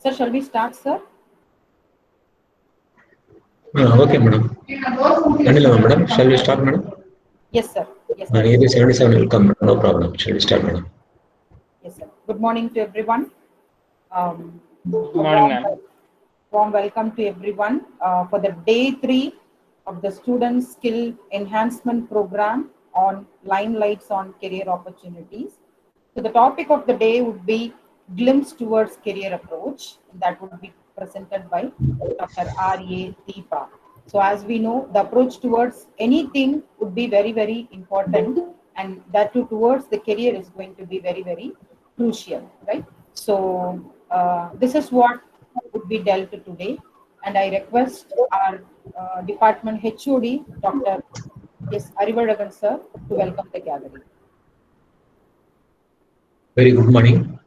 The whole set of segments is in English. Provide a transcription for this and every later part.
Sir, shall we start, sir? Okay, madam. Madam, shall we start, madam? Yes, sir. Yes, sir. Nearly 77 will come. No problem. Shall we start, madam? Yes, sir. Good morning to everyone. Good morning, ma'am. Warm welcome to everyone for the day 3 of the Student Skill Enhancement Program on Limelights on Career Opportunities. So the topic of the day would be Glimpse Towards Career Approach. That would be presented by Dr. R.A. Deepa. So as we know, the approach towards anything would be very, very important, and that too towards the career is going to be very, very crucial, right? So this is what would be dealt today, and I request our department HOD, Dr. S. Arivalagan sir, to welcome the gathering. Very good morning.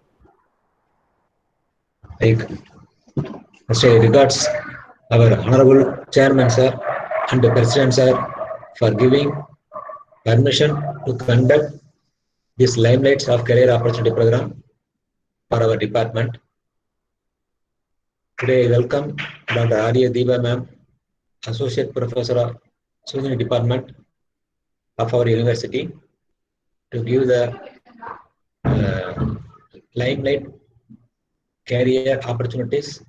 So regards our honorable chairman sir and the president sir for giving permission to conduct this Limelights of Career Opportunity program for our department. Today I welcome Dr. R.A. Deepa ma'am, Associate Professor of Social Department of our university, to give the Limelight Career Opportunities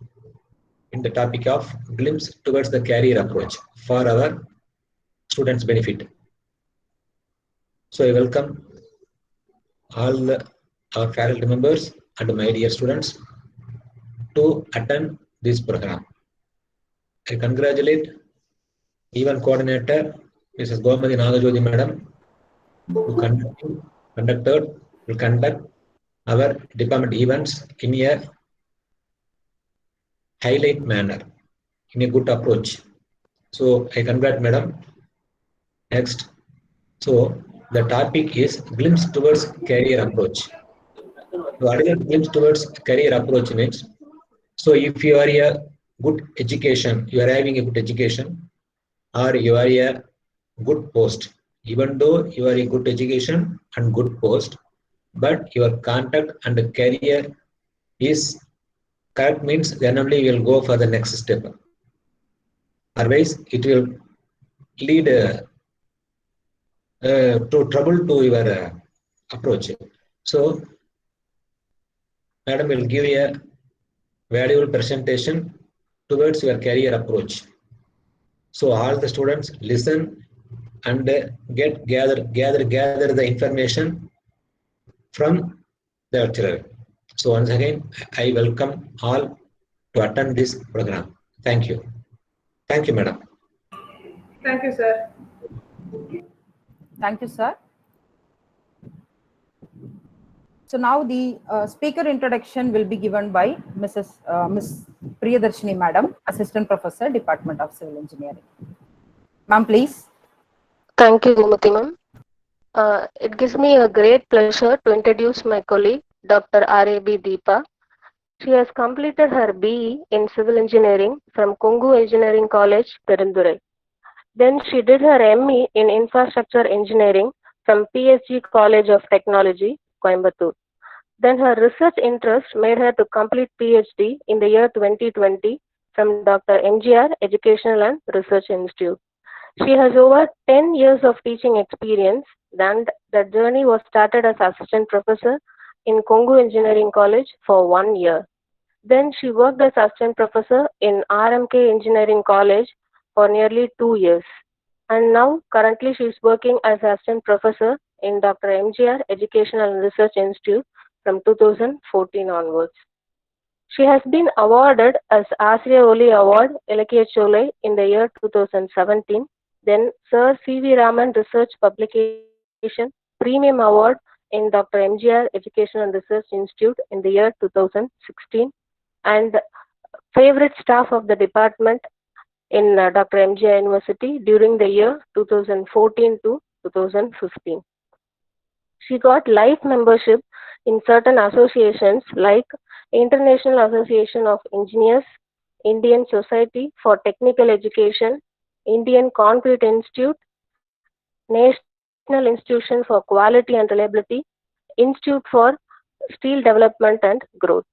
in the topic of Glimpse Towards the Career Approach for our students' benefit. So I welcome all our faculty members and my dear students to attend this program. I congratulate event coordinator Mrs. Gomadi Nagajodi madam who will conduct our department events in a highlight manner, in a good approach. So I congratulate madam. Next, so the topic is Glimpse Towards Career Approach. So what is a glimpse towards career approach means? So if you are a good education, you are having a good education, or you are a good post, even though you are a good education and good post, but your contact and career is correct, means then only you will go for the next step. Otherwise, it will lead to trouble to your approach. So, madam will give a valuable presentation towards your career approach. So all the students listen and gather the information from the lecturer. So once again, I welcome all to attend this program. Thank you. Thank you, madam. Thank you, sir. Thank you, sir. So now the speaker introduction will be given by Miss Priyadarshini Madam, Assistant Professor, Department of Civil Engineering. Ma'am, please. Thank you, Gomati ma'am. It gives me a great pleasure to introduce my colleague, Dr. R.A.B. Deepa. She has completed her BE in Civil Engineering from Kongu Engineering College, Perundurai. Then she did her ME in Infrastructure Engineering from PSG College of Technology, Coimbatore. Then her research interest made her to complete PhD in the year 2020 from Dr. MGR Educational and Research Institute. She has over 10 years of teaching experience, and that journey was started as assistant professor in Kongu Engineering College for 1 year. Then she worked as assistant professor in RMK Engineering College for nearly 2 years. And now currently she is working as assistant professor in Dr. MGR Educational and Research Institute from 2014 onwards. She has been awarded as Asriya Oli Award Ilakkiya Cholai in the year 2017. Then Sir C.V. Raman Research Publication Premium Award in Dr. MGR Education and Research Institute in the year 2016, and favorite staff of the department in Dr. MGR University during the year 2014 to 2015. She got life membership in certain associations like International Association of Engineers, Indian Society for Technical Education, Indian Concrete Institute, National Institution for Quality and Reliability, Institute for Steel Development and Growth.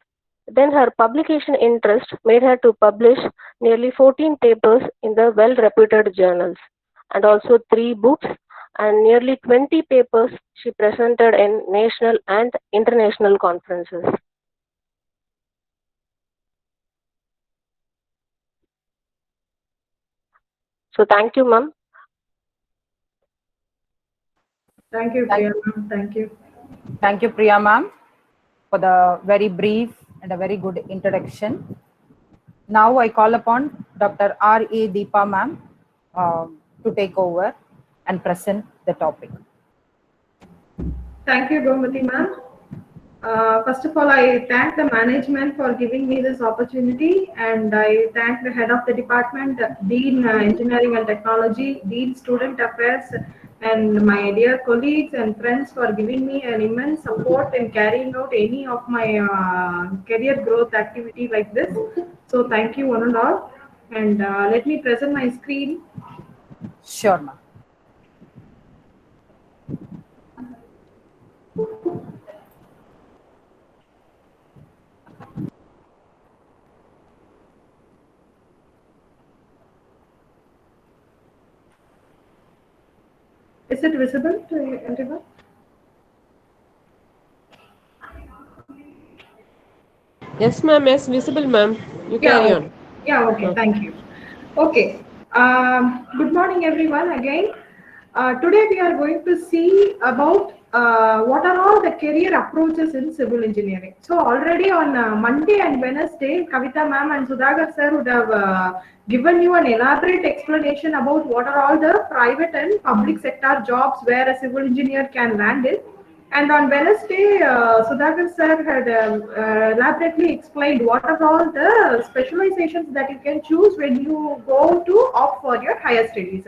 Then her publication interest made her to publish nearly 14 papers in the well-reputed journals, and also 3 books and nearly 20 papers she presented in national and international conferences. So thank you, ma'am. Thank you, Priya ma'am. Thank you. Thank you, Priya ma'am, for the very brief and a very good introduction. Now I call upon Dr. R.A. Deepa ma'am to take over and present the topic. Thank you, Gomati ma'am. First of all, I thank the management for giving me this opportunity, and I thank the head of the department, Dean Engineering and Technology, Dean Student Affairs, and my dear colleagues and friends for giving me an immense support in carrying out any of my career growth activity like this. So thank you one and all. And let me present my screen. Sure, ma'am. Is it visible to everyone? Yes, ma'am. Yes, visible, ma'am. You Yeah, carry okay. on. Yeah, okay. Thank you. Okay. Good morning, everyone. Again, today we are going to see about what are all the career approaches in civil engineering. So already on Monday and Wednesday, Kavita ma'am and Sudhakar sir would have given you an elaborate explanation about what are all the private and public sector jobs where a civil engineer can land in. And on Wednesday, Sudhakar sir had elaborately explained what are all the specializations that you can choose when you go to opt for your higher studies.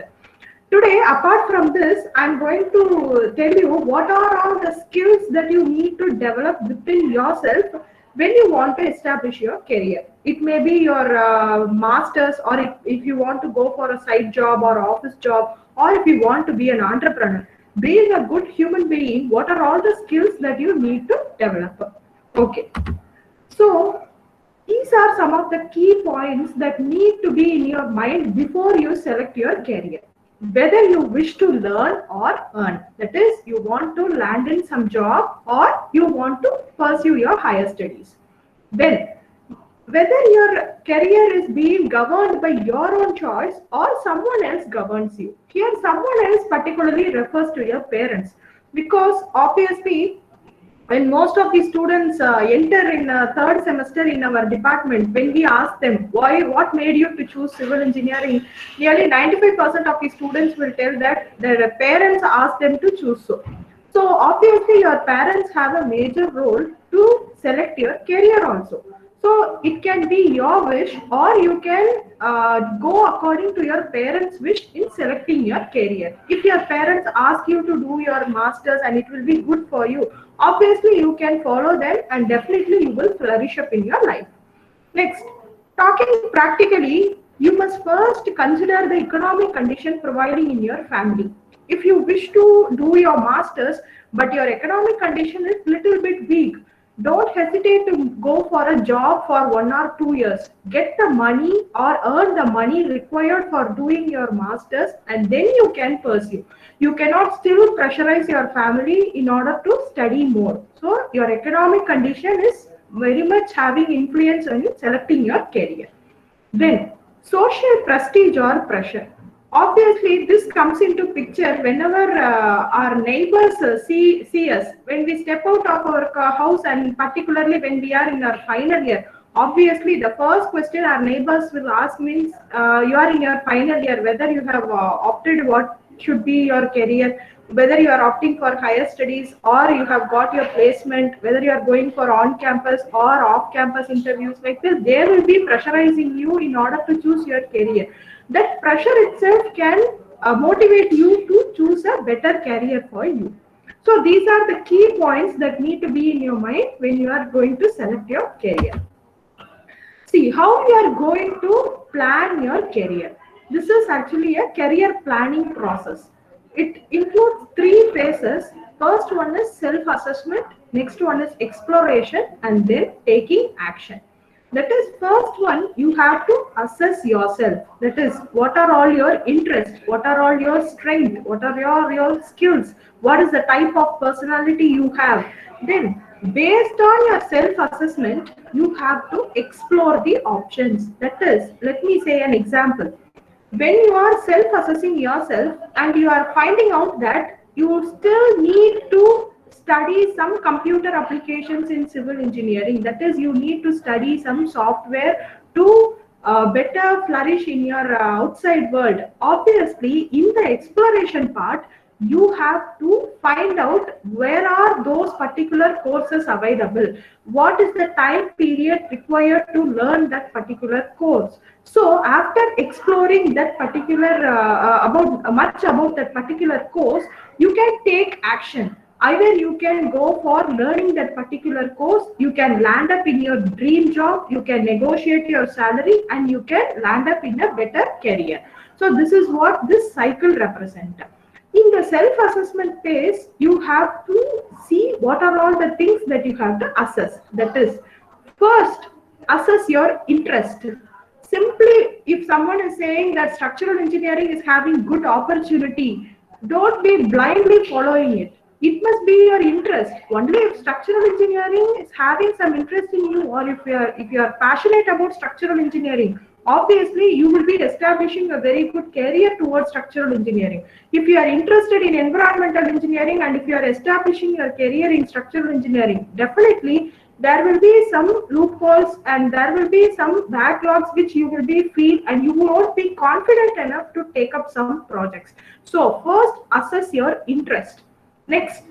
Today, apart from this, I'm going to tell you what are all the skills that you need to develop within yourself when you want to establish your career. It may be your master's, or if you want to go for a side job or office job, or if you want to be an entrepreneur. Being a good human being, what are all the skills that you need to develop? Okay. So, these are some of the key points that need to be in your mind before you select your career. Whether you wish to learn or earn, that is, you want to land in some job or you want to pursue your higher studies. Then, whether your career is being governed by your own choice or someone else governs you. Here, someone else particularly refers to your parents, because obviously when most of the students enter in third semester in our department, when we ask them what made you to choose civil engineering, nearly 95% of the students will tell that their parents asked them to choose so. So obviously your parents have a major role to select your career also. So it can be your wish, or you can go according to your parents' wish in selecting your career. If your parents ask you to do your masters and it will be good for you, obviously you can follow them and definitely you will flourish up in your life. Next, talking practically, you must first consider the economic condition prevailing in your family. If you wish to do your masters but your economic condition is little bit weak, don't hesitate to go for a job for 1 or 2 years. Get the money or earn the money required for doing your masters, and then you can pursue. You cannot still pressurize your family in order to study more. So your economic condition is very much having influence on you selecting your career. Then, social prestige or pressure. Obviously, this comes into picture whenever our neighbors see us. When we step out of our house, and particularly when we are in our final year, obviously the first question our neighbors will ask means, you are in your final year, whether you have opted what should be your career, whether you are opting for higher studies or you have got your placement, whether you are going for on-campus or off-campus interviews like this, they will be pressurizing you in order to choose your career. That pressure itself can motivate you to choose a better career for you. So these are the key points that need to be in your mind when you are going to select your career. See how you are going to plan your career. This is actually a career planning process. It includes 3 phases. First one is self-assessment, next one is exploration, and then taking action. That is, first one, you have to assess yourself. That is, what are all your interests, what are all your strengths, what are your skills, what is the type of personality you have. Then based on your self-assessment, you have to explore the options. That is, let me say an example. When you are self-assessing yourself and you are finding out that you still need to study some computer applications in civil engineering, that is, you need to study some software to better flourish in your outside world. Obviously, in the exploration part, you have to find out where are those particular courses available, what is the time period required to learn that particular course. So after exploring that particular much about that particular course, you can take action. Either you can go for learning that particular course, you can land up in your dream job, you can negotiate your salary, and you can land up in a better career. So this is what this cycle represents. In the self-assessment phase, you have to see what are all the things that you have to assess. That is, first, assess your interest. Simply, if someone is saying that structural engineering is having good opportunity, don't be blindly following it. It must be your interest. Only if structural engineering is having some interest in you, or if you are passionate about structural engineering, obviously you will be establishing a very good career towards structural engineering. If you are interested in environmental engineering and if you are establishing your career in structural engineering, definitely there will be some loopholes and there will be some backlogs which you will be feel, and you won't be confident enough to take up some projects. So first, assess your interest. Next,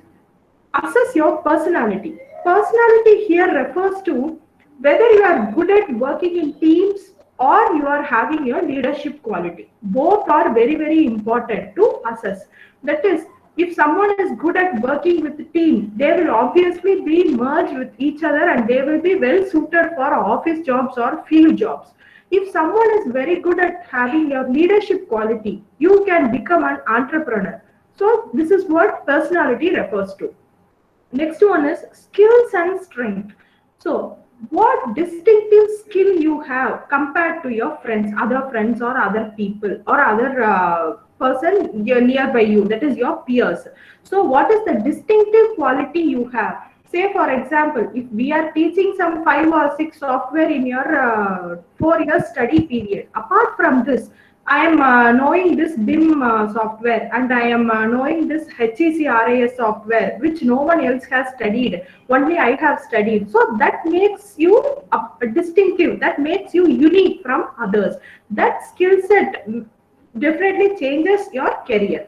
assess your personality. Personality here refers to whether you are good at working in teams or you are having your leadership quality. Both are very, very important to assess. That is, if someone is good at working with the team, they will obviously be merged with each other and they will be well suited for office jobs or field jobs. If someone is very good at having your leadership quality, you can become an entrepreneur. So this is what personality refers to. Next one is skills and strength. So what distinctive skill you have compared to your friends, or other people, or other person nearby you, that is your peers. So what is the distinctive quality you have? Say for example, if we are teaching some 5 or 6 software in your 4-year study period, apart from this, I am knowing this BIM software and I am knowing this HEC RAS software, which no one else has studied. Only I have studied. So that makes you distinctive. That makes you unique from others. That skill set definitely changes your career.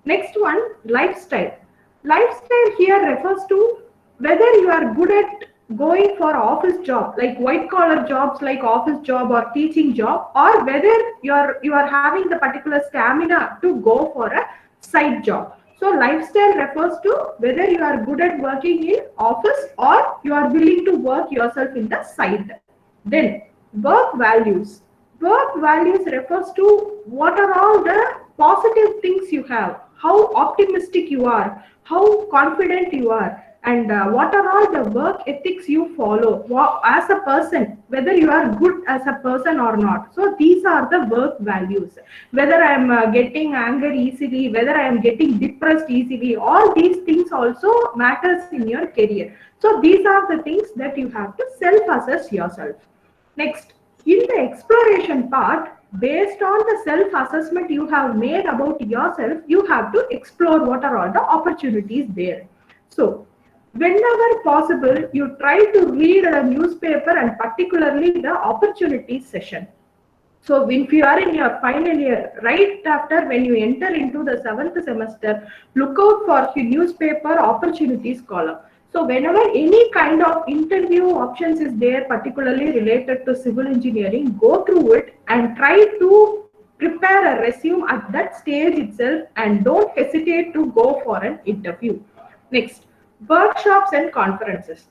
Next one, lifestyle. Lifestyle here refers to whether you are good at going for office job, like white collar jobs like office job or teaching job, or whether you are having the particular stamina to go for a side job. So lifestyle refers to whether you are good at working in office or you are willing to work yourself in the side. Then work values. Work values refers to what are all the positive things you have, how optimistic you are, how confident you are, and what are all the work ethics you follow as a person, whether you are good as a person or not. So these are the work values. Whether I am getting anger easily, whether I am getting depressed easily, all these things also matters in your career. So these are the things that you have to self-assess yourself. Next, in the exploration part, based on the self-assessment you have made about yourself, you have to explore what are all the opportunities there. So whenever possible, you try to read a newspaper and particularly the opportunities section. So if you are in your final year, right after when you enter into the 7th semester, look out for the newspaper opportunities column. So whenever any kind of interview options is there, particularly related to civil engineering, go through it and try to prepare a resume at that stage itself and don't hesitate to go for an interview. Next, workshops and conferences.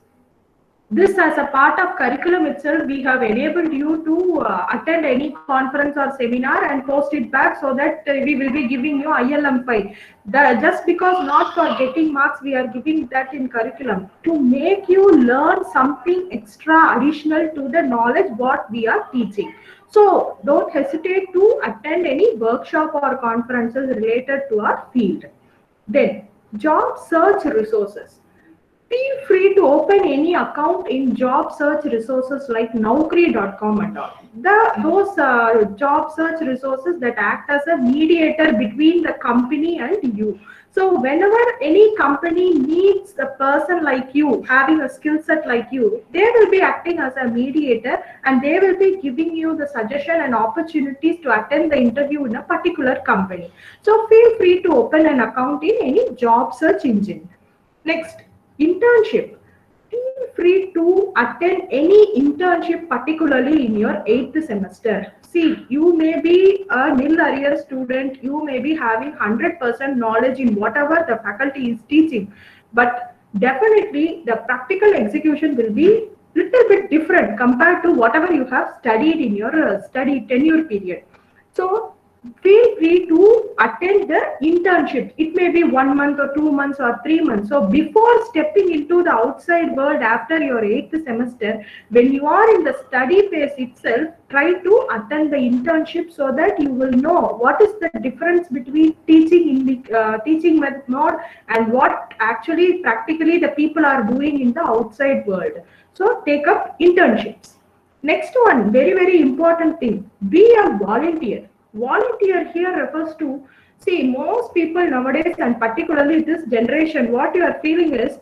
this as a part of curriculum itself, we have enabled you to attend any conference or seminar and post it back so that we will be giving you ILM file. Just because not for getting marks, we are giving that in curriculum to make you learn something extra additional to the knowledge what we are teaching. So don't hesitate to attend any workshop or conferences related to our field. Then job search resources. Feel free to open any account in job search resources like Naukri.com and all. Those job search resources that act as a mediator between the company and you. So whenever any company needs a person like you, having a skill set like you, they will be acting as a mediator and they will be giving you the suggestion and opportunities to attend the interview in a particular company. So feel free to open an account in any job search engine. Next, internship. Feel free to attend any internship, particularly in your 8th semester. See, you may be a nil arrear student, you may be having 100% knowledge in whatever the faculty is teaching, but definitely the practical execution will be little bit different compared to whatever you have studied in your study tenure period. So feel free to attend the internship. It may be 1 month or 2 months or 3 months. So before stepping into the outside world after your 8th semester, when you are in the study phase itself, try to attend the internship so that you will know what is the difference between teaching in the teaching method and what actually practically the people are doing in the outside world. So take up internships. Next one, very, very important thing, be a volunteer. Volunteer here refers to, see, most people nowadays and particularly this generation, what you are feeling is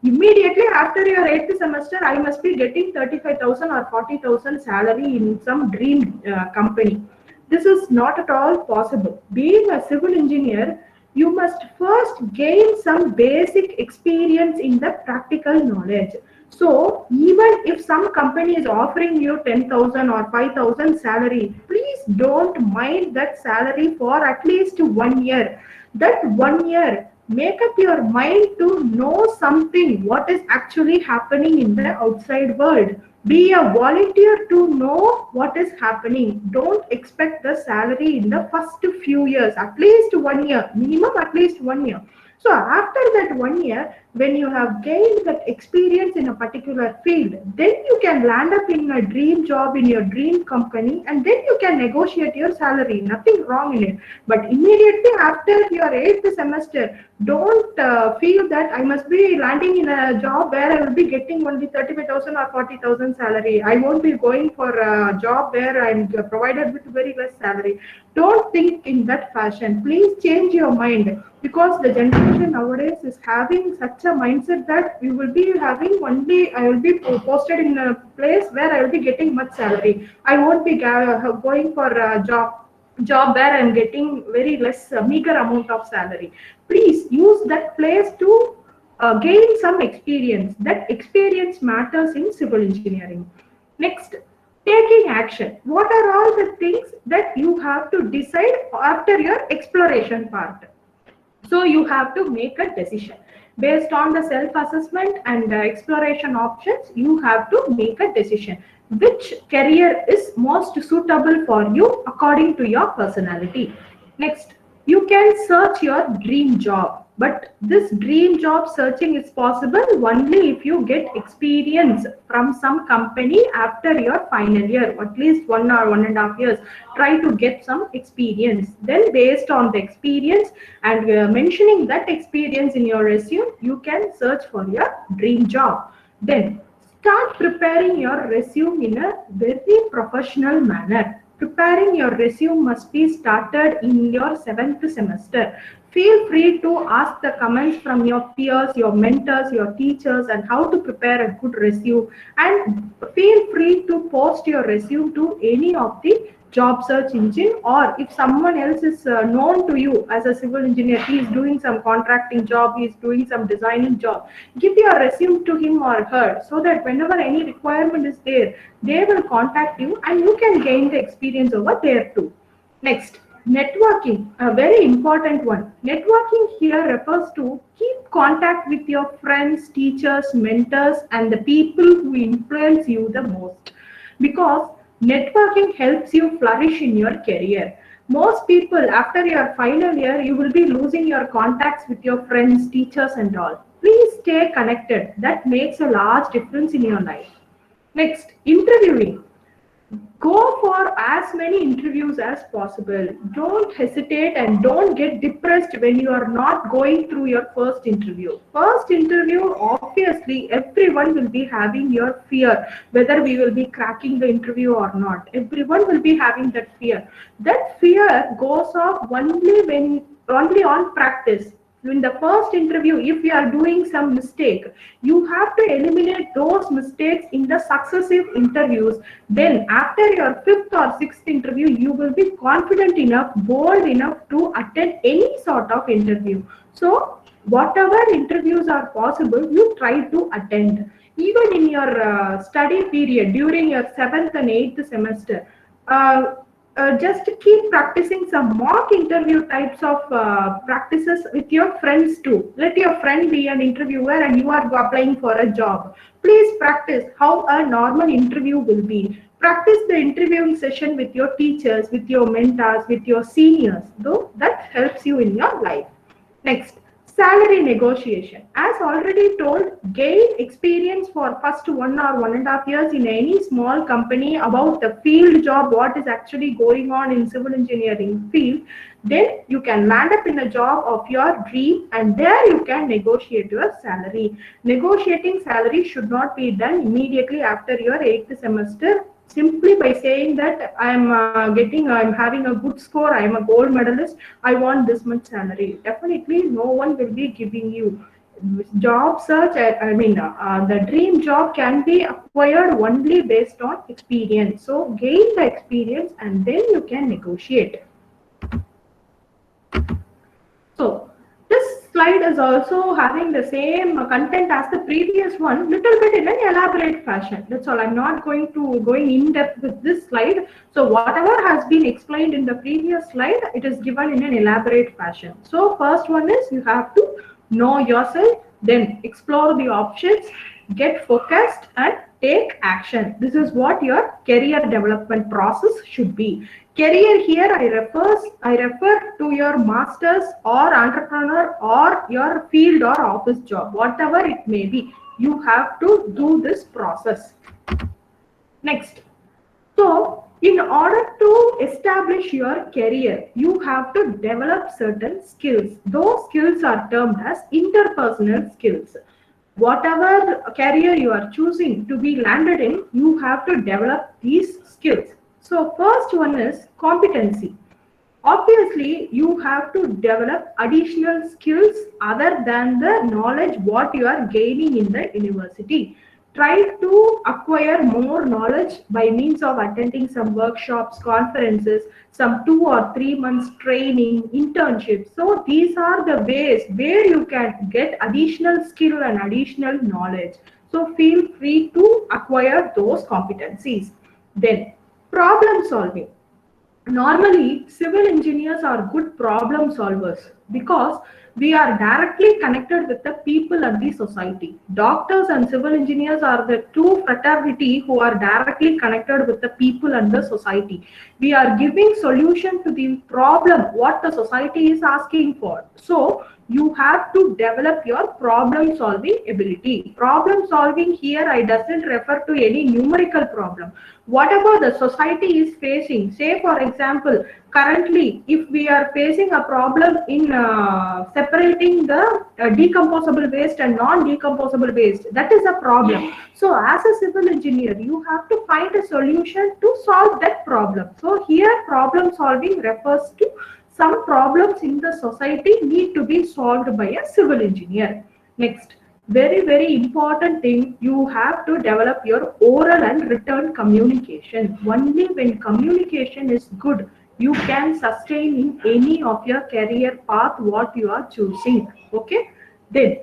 immediately after your 8th semester, I must be getting 35,000 or 40,000 salary in some dream company. This is not at all possible. Being a civil engineer, you must first gain some basic experience in the practical knowledge. So even if some company is offering you 10,000 or 5,000 salary, please don't mind that salary for at least 1 year. That 1 year, make up your mind to know something, what is actually happening in the outside world. Be a volunteer to know what is happening. Don't expect the salary in the first few years, at least 1 year, minimum at least 1 year. So after that 1 year, when you have gained that experience in a particular field, then you can land up in a dream job in your dream company and then you can negotiate your salary. Nothing wrong in it. But immediately after your 8th semester, don't feel that I must be landing in a job where I will be getting only 35,000 or 40,000 salary. I won't be going for a job where I'm provided with very less salary. Don't think in that fashion. Please change your mind, because the generation nowadays is having such a mindset that we will be having only, I will be posted in a place where I will be getting much salary. I won't be going for a job where I'm getting very less meager amount of salary. Please use that place to gain some experience. That experience matters in civil engineering. Next, taking action. What are all the things that you have to decide after your exploration part? So you have to make a decision. Based on the self-assessment and the exploration options, you have to make a decision. Which career is most suitable for you according to your personality? Next, you can search your dream job. But this dream job searching is possible only if you get experience from some company after your final year, at least 1 or 1.5 years. Try to get some experience. Then based on the experience and mentioning that experience in your resume, you can search for your dream job. Then start preparing your resume in a very professional manner. Preparing your resume must be started in your 7th semester. Feel free to ask the comments from your peers, your mentors, your teachers, and how to prepare a good resume. And feel free to post your resume to any of the job search engine, or if someone else is known to you as a civil engineer, he is doing some contracting job, he is doing some designing job, give your resume to him or her so that whenever any requirement is there, they will contact you and you can gain the experience over there too. Next, networking, a very important one. Networking here refers to keep contact with your friends, teachers, mentors, and the people who influence you the most. Because networking helps you flourish in your career. Most people, after your final year, you will be losing your contacts with your friends, teachers, and all. Please stay connected. That makes a large difference in your life. Next, interviewing. Go for as many interviews as possible. Don't hesitate and don't get depressed when you are not going through your first interview. First interview, obviously, everyone will be having your fear, whether we will be cracking the interview or not. Everyone will be having that fear. That fear goes off only on practice. In the first interview, if you are doing some mistake, you have to eliminate those mistakes in the successive interviews. Then after your fifth or sixth interview, you will be confident enough, bold enough to attend any sort of interview. So whatever interviews are possible, you try to attend. Even in your study period, during your 7th and 8th semester, just keep practicing some mock interview types of practices with your friends too. Let your friend be an interviewer and you are applying for a job. Please practice how a normal interview will be. Practice the interviewing session with your teachers, with your mentors, with your seniors, though that helps you in your life. Next, salary negotiation. As already told, gain experience for first 1 or 1.5 years in any small company about the field job, what is actually going on in civil engineering field. Then you can land up in a job of your dream and there you can negotiate your salary. Negotiating salary should not be done immediately after your 8th semester. Simply by saying that I'm having a good score, I'm a gold medalist, I want this much salary. Definitely no one will be giving you. Job search, the dream job can be acquired only based on experience. So gain the experience and then you can negotiate. So this slide is also having the same content as the previous one, little bit in an elaborate fashion. That's all. I'm not going in depth with this slide. So whatever has been explained in the previous slide, it is given in an elaborate fashion. So first one is you have to know yourself, then explore the options, get focused and take action. This is what your career development process should be. Career here I refer to your masters or entrepreneur or your field or office job, whatever it may be. You have to do this process. Next, so in order to establish your career, you have to develop certain skills. Those skills are termed as interpersonal skills. Whatever career you are choosing to be landed in, you have to develop these skills. So first one is competency. Obviously, you have to develop additional skills other than the knowledge what you are gaining in the university. Try to acquire more knowledge by means of attending some workshops, conferences, some 2 or 3 months training, internships. So these are the ways where you can get additional skill and additional knowledge. So feel free to acquire those competencies. Then problem solving. Normally, civil engineers are good problem solvers because we are directly connected with the people and the society. Doctors and civil engineers are the two fraternity who are directly connected with the people and the society. We are giving solution to the problem what the society is asking for. So you have to develop your problem solving ability. Problem solving here I doesn't refer to any numerical problem. Whatever the society is facing, say for example, currently if we are facing a problem in separating the decomposable waste and non-decomposable waste, that is a problem. So as a civil engineer, you have to find a solution to solve that problem. So here problem solving refers to some problems in the society need to be solved by a civil engineer. Next, very important thing, you have to develop your oral and written communication. Only when communication is good, you can sustain in any of your career path what you are choosing. Okay, then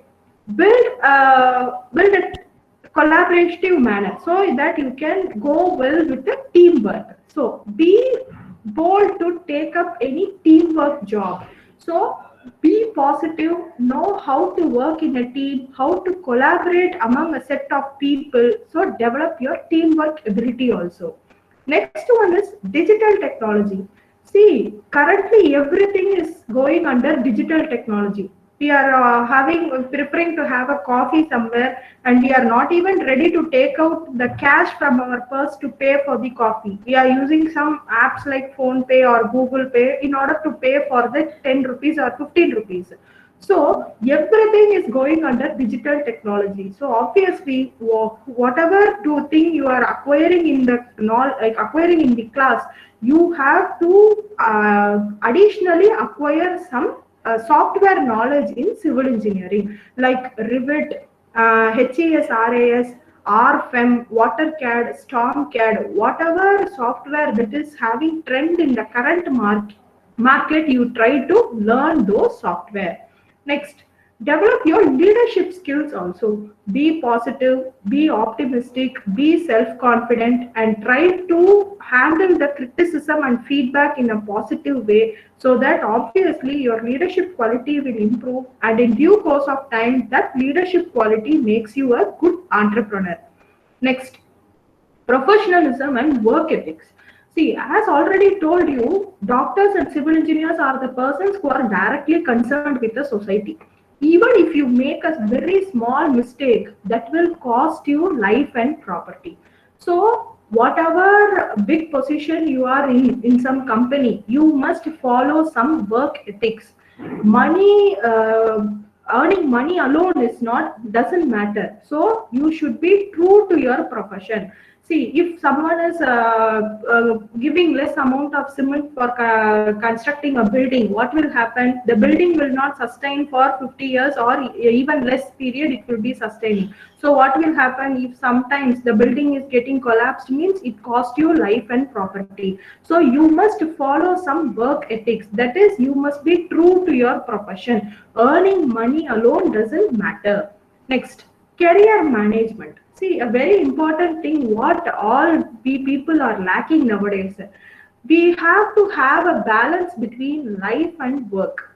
build a collaborative manner so that you can go well with the teamwork. So be bold to take up any teamwork job. So Be positive, know how to work in a team, how to collaborate among a set of people. So develop your teamwork ability also. Next one is digital technology. See, currently everything is going under digital technology. We are preparing to have a coffee somewhere, and we are not even ready to take out the cash from our purse to pay for the coffee. We are using some apps like Phone Pay or Google Pay in order to pay for the 10 rupees or 15 rupees. So everything is going under digital technology. So obviously, whatever do thing you are acquiring in the like acquiring in the class, you have to additionally acquire some software knowledge in civil engineering, like Revit, HES, RAS, RFEM, WaterCAD, StormCAD, whatever software that is having trend in the current market, you try to learn those software. Next, develop your leadership skills also. Be positive, be optimistic, be self-confident, and try to handle the criticism and feedback in a positive way, so that obviously your leadership quality will improve, and in due course of time, that leadership quality makes you a good entrepreneur. Next, professionalism and work ethics. See, as already told you, doctors and civil engineers are the persons who are directly concerned with the society. Even if you make a very small mistake, that will cost you life and property. So, whatever big position you are in some company, you must follow some work ethics. Money, earning money alone is not doesn't matter. So you should be true to your profession. See, if someone is giving less amount of cement for constructing a building, what will happen? The building will not sustain for 50 years, or even less period it will be sustaining. So what will happen if sometimes the building is getting collapsed, means it cost you life and property. So you must follow some work ethics. That is, you must be true to your profession. Earning money alone doesn't matter. Next, career management. See, a very important thing what all people are lacking nowadays. We have to have a balance between life and work.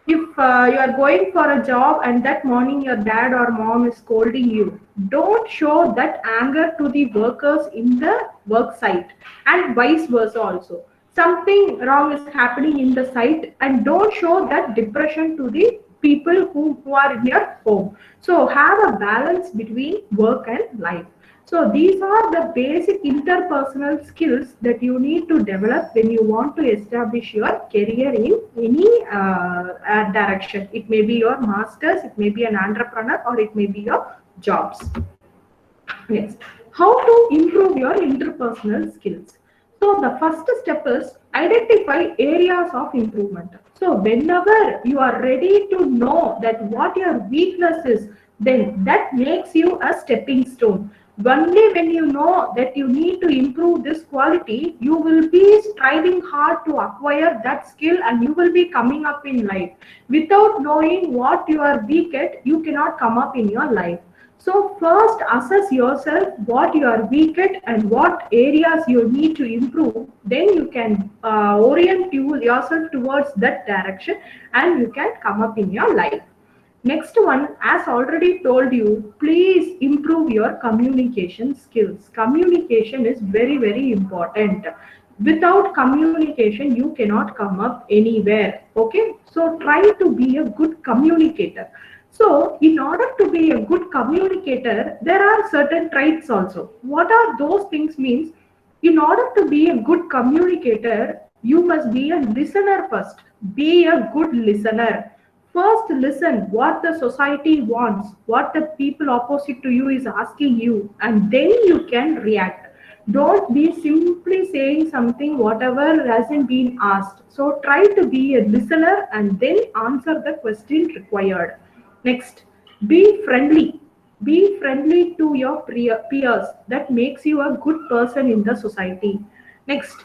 If you are going for a job and that morning your dad or mom is scolding you, don't show that anger to the workers in the work site, and vice versa also. Something wrong is happening in the site, and don't show that depression to the people who are in your home. So have a balance between work and life. So these are the basic interpersonal skills that you need to develop when you want to establish your career in any direction. It may be your masters, it may be an entrepreneur, or it may be your jobs. Yes. How to improve your interpersonal skills? So the first step is identify areas of improvement. So whenever you are ready to know that what your weakness is, then that makes you a stepping stone. Only when you know that you need to improve this quality, you will be striving hard to acquire that skill, and you will be coming up in life. Without knowing what you are weak at, you cannot come up in your life. So first assess yourself what you are weak at and what areas you need to improve. Then you can orient yourself towards that direction, and you can come up in your life. Next one, as already told you, please improve your communication skills. Communication is very, very important. Without communication, you cannot come up anywhere. Okay, so try to be a good communicator. So in order to be a good communicator, there are certain traits also. What are those things means? In order to be a good communicator, you must be a listener first. Be a good listener. First, listen what the society wants, what the people opposite to you is asking you, and then you can react. Don't be simply saying something whatever hasn't been asked. So try to be a listener and then answer the question required. Next, be friendly. Be friendly to your peers. That makes you a good person in the society. Next,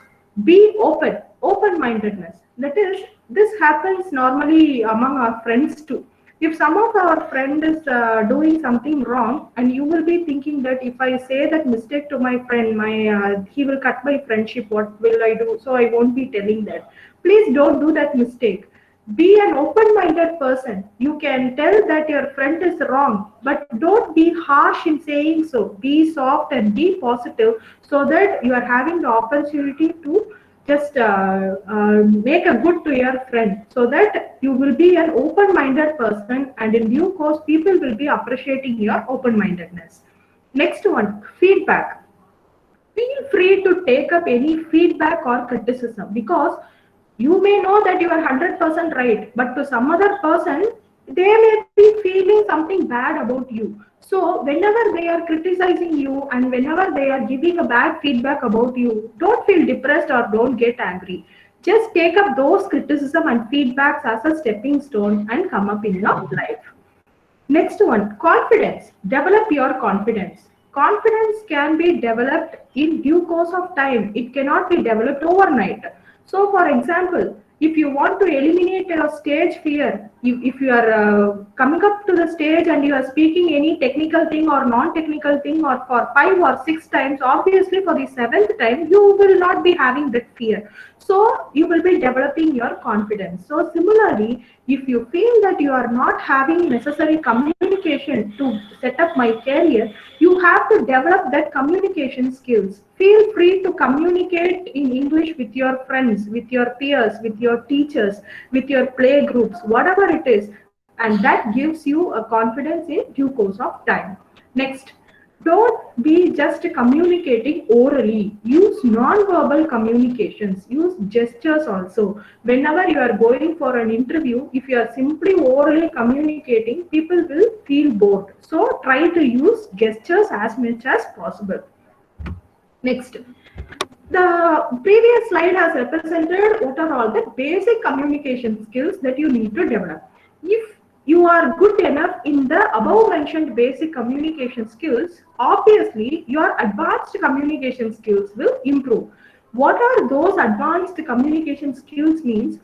be open. Open-mindedness. That is, this happens normally among our friends too. If some of our friend is doing something wrong, and you will be thinking that if I say that mistake to my friend, he will cut my friendship. What will I do? So I won't be telling that. Please don't do that mistake. Be an open-minded person. You can tell that your friend is wrong, but don't be harsh in saying so. Be soft and be positive so that you are having the opportunity to just make a good to your friend, so that you will be an open-minded person, and in due course people will be appreciating your open-mindedness. Next one, feedback. Feel free to take up any feedback or criticism, because you may know that you are 100% right, but to some other person, they may be feeling something bad about you. So, whenever they are criticizing you and whenever they are giving a bad feedback about you, don't feel depressed or don't get angry. Just take up those criticism and feedbacks as a stepping stone and come up in your life. Next one, confidence. Develop your confidence. Confidence can be developed in due course of time. It cannot be developed overnight. So, for example, if you want to eliminate your stage fear, if you are coming up to the stage and you are speaking any technical thing or non-technical thing, or for 5 or 6 times, obviously for the 7th time, you will not be having that fear. So, you will be developing your confidence. So, similarly, if you feel that you are not having necessary communication to set up my career, you have to develop that communication skills. Feel free to communicate in English with your friends, with your peers, with your teachers, with your play groups, whatever it is, and that gives you a confidence in due course of time. Next, don't be just communicating orally. Use non-verbal communications. Use gestures also. Whenever you are going for an interview, if you are simply orally communicating, people will feel bored. So try to use gestures as much as possible. Next, the previous slide has represented what are all the basic communication skills that you need to develop. If you are good enough in the above mentioned basic communication skills, obviously your advanced communication skills will improve. What are those advanced communication skills means?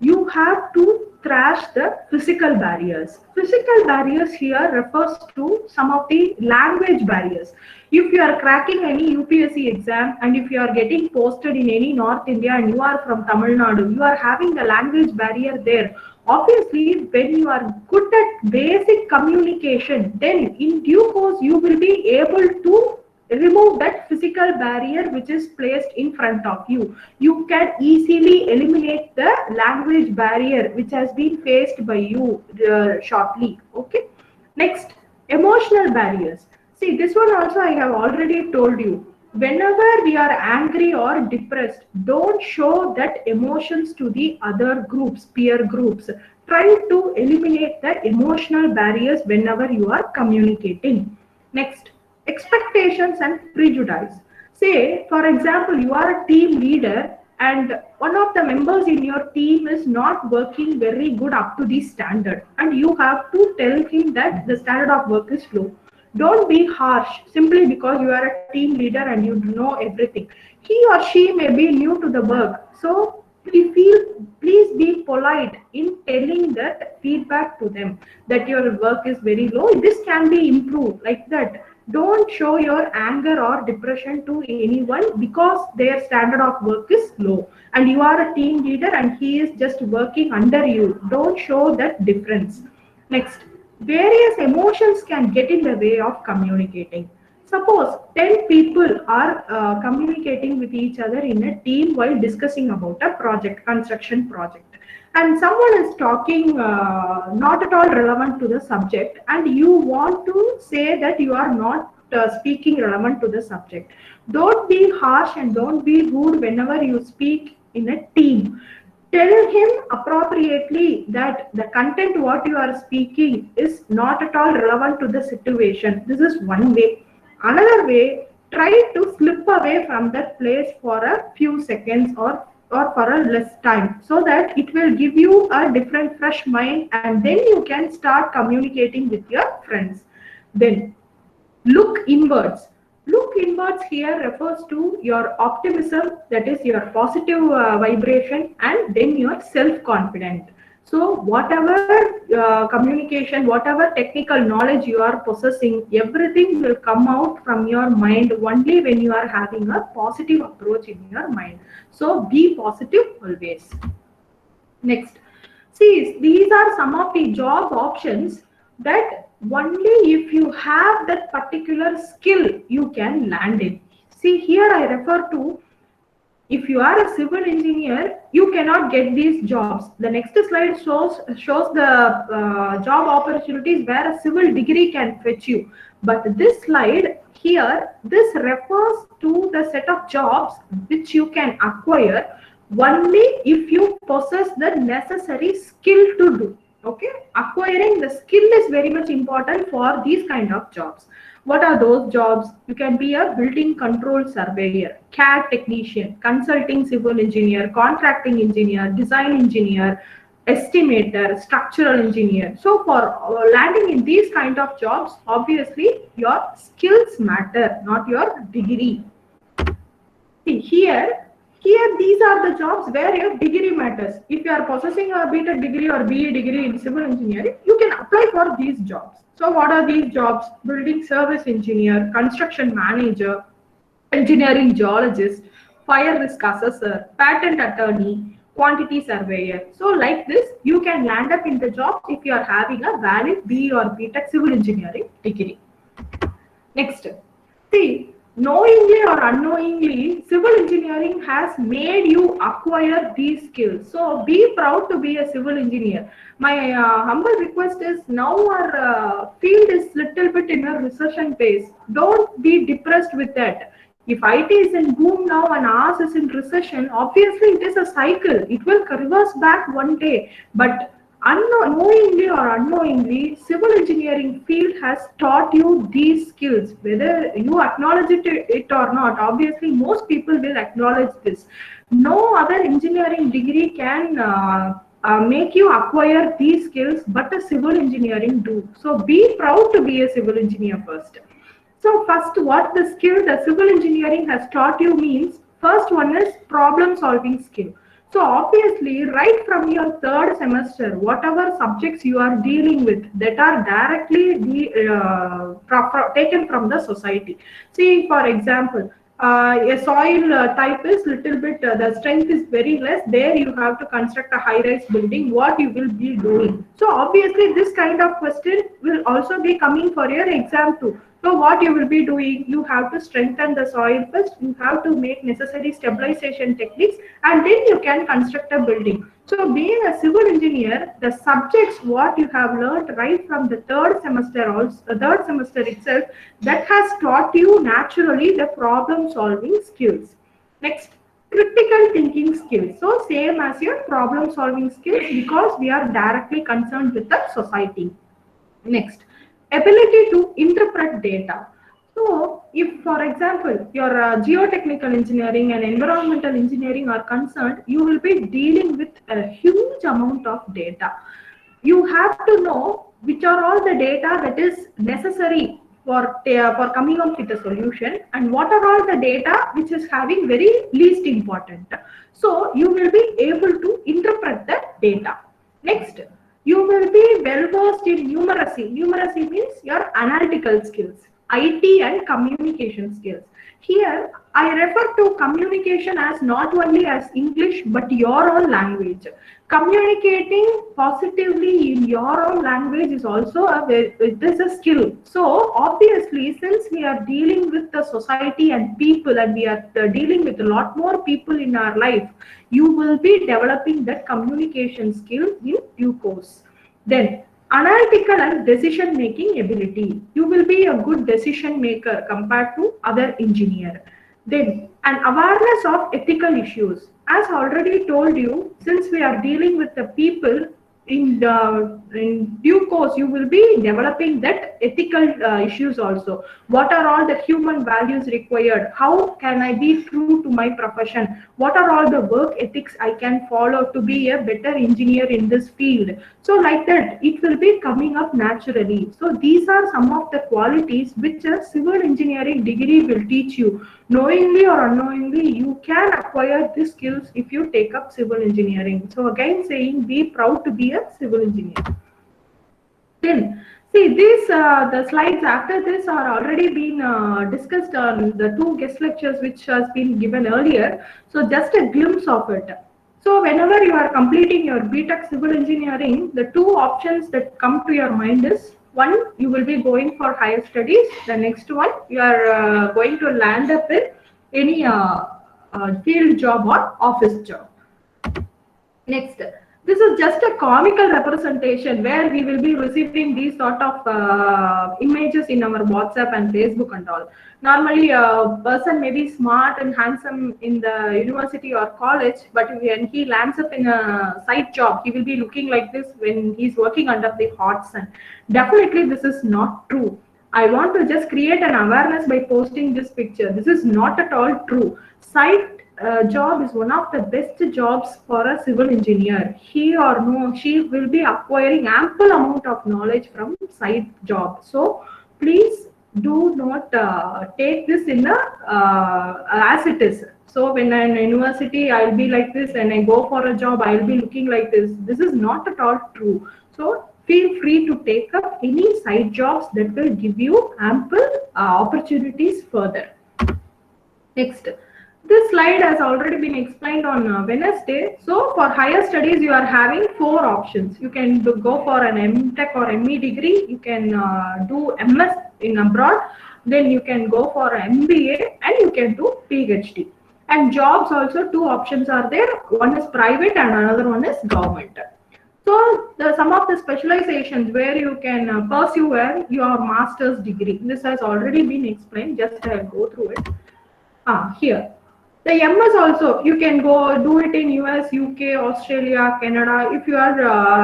You have to thrash the physical barriers. Physical barriers here refers to some of the language barriers. If you are cracking any UPSC exam and if you are getting posted in any North India and you are from Tamil Nadu, you are having the language barrier there. Obviously, when you are good at basic communication, then in due course you will be able to remove that physical barrier which is placed in front of you. You can easily eliminate the language barrier which has been faced by you shortly. Okay. Next, emotional barriers. See, this one also I have already told you. Whenever we are angry or depressed, don't show that emotions to the other groups, peer groups. Try to eliminate the emotional barriers whenever you are communicating. Next, expectations and prejudice. Say, for example, you are a team leader and one of the members in your team is not working very good up to the standard, and you have to tell him that the standard of work is low. Don't be harsh simply because you are a team leader and you know everything. He or she may be new to the work. So please be polite in telling that feedback to them that your work is very low. This can be improved like that. Don't show your anger or depression to anyone because their standard of work is low and you are a team leader and he is just working under you. Don't show that difference. Next, various emotions can get in the way of communicating. Suppose 10 people are communicating with each other in a team while discussing about a project, construction project, and someone is talking not at all relevant to the subject, and you want to say that you are not speaking relevant to the subject. Don't be harsh and don't be rude whenever you speak in a team. Tell him appropriately that the content what you are speaking is not at all relevant to the situation. This is one way. Another way, try to slip away from that place for a few seconds or for a less time so that it will give you a different fresh mind, and then you can start communicating with your friends. Then look inwards. Look inwards here refers to your optimism, that is your positive vibration, and then your self-confident. So whatever communication, whatever technical knowledge you are possessing, everything will come out from your mind only when you are having a positive approach in your mind. So be positive always. Next, See, these are some of the job options that only if you have that particular skill you can land it. See, here I refer to, if you are a civil engineer, you cannot get these jobs. The next slide shows the job opportunities where a civil degree can fetch you. But this slide here, this refers to the set of jobs which you can acquire only if you possess the necessary skill to do. Okay, acquiring the skill is very much important for these kind of jobs. What are those jobs? You can be a building control surveyor, CAD technician, consulting civil engineer, contracting engineer, design engineer, estimator, structural engineer. So for landing in these kind of jobs, obviously your skills matter, not your degree. See, here these are the jobs where your degree matters. If you are possessing a BTech degree or BA degree in civil engineering, you can apply for these jobs. So what are these jobs? Building service engineer, construction manager, engineering geologist, fire risk assessor, patent attorney, quantity surveyor. So like this, you can land up in the jobs if you are having a valid BE or BTech civil engineering degree. Next, see, knowingly or unknowingly, civil engineering has made you acquire these skills. So be proud to be a civil engineer. My humble request is, now our field is little bit in a recession phase. Don't be depressed with that. If IT is in boom now and ours is in recession, obviously it is a cycle. It will reverse back one day. But knowingly or unknowingly, civil engineering field has taught you these skills. Whether you acknowledge it or not, obviously most people will acknowledge this. No other engineering degree can make you acquire these skills, but a civil engineering do. So be proud to be a civil engineer first. So first, what the skill the civil engineering has taught you means, first one is problem solving skill. So obviously, right from your third semester, whatever subjects you are dealing with that are directly taken from the society. See, for example, a soil type is little bit, the strength is very less. There you have to construct a high-rise building. What you will be doing? So obviously, this kind of question will also be coming for your exam too. So what you will be doing, you have to strengthen the soil first, you have to make necessary stabilization techniques, and then you can construct a building. So being a civil engineer, the subjects what you have learned right from the third semester itself, that has taught you naturally the problem solving skills. Next, critical thinking skills. So same as your problem solving skills, because we are directly concerned with the society. Next, ability to interpret data. So if, for example, your geotechnical engineering and environmental engineering are concerned, you will be dealing with a huge amount of data. You have to know which are all the data that is necessary for coming up with a solution, and what are all the data which is having very least important. So you will be able to interpret that data. Next, you will be well versed in numeracy. Numeracy means your analytical skills, IT and communication skills. Here, I refer to communication as not only as English, but your own language. Communicating positively in your own language is also a skill. So obviously, since we are dealing with the society and people, and we are dealing with a lot more people in our life, you will be developing that communication skill in due course. Then, analytical and decision making ability. You will be a good decision maker compared to other engineer. Then, an awareness of ethical issues. As already told you, since we are dealing with the people, in due course, you will be developing that ethical issues also. What are all the human values required? How can I be true to my profession? What are all the work ethics I can follow to be a better engineer in this field? So like that, it will be coming up naturally. So these are some of the qualities which a civil engineering degree will teach you. Knowingly or unknowingly, you can acquire these skills if you take up civil engineering. So again saying, be proud to be a civil engineer. Then, see, the slides after this are already been discussed on the two guest lectures which has been given earlier. So just a glimpse of it. So whenever you are completing your BTech Civil Engineering, the two options that come to your mind is, one, you will be going for higher studies. The next one, you are going to land up in any field job or office job. Next, this is just a comical representation where we will be receiving these sort of images in our WhatsApp and Facebook and all. Normally, a person may be smart and handsome in the university or college, but when he lands up in a site job, he will be looking like this when he's working under the hot sun. Definitely, this is not true. I want to just create an awareness by posting this picture. This is not at all true. Site job is one of the best jobs for a civil engineer. He or no, she will be acquiring ample amount of knowledge from site job. So please do not take this in as it is. So when I'm in university, I'll be like this, and I go for a job, I'll be looking like this. This is not at all true. So feel free to take up any side jobs that will give you ample opportunities further. Next. This slide has already been explained on Wednesday. So for higher studies, you are having 4 options. You can go for an MTech or ME degree. You can do MS in abroad. Then you can go for an MBA, and you can do PhD. And jobs also, 2 options are there. One is private and another one is government. So some of the specializations where you can pursue your master's degree. This has already been explained. Just I'll go through it. Here. The MS also, you can go do it in US, UK, Australia, Canada. If you are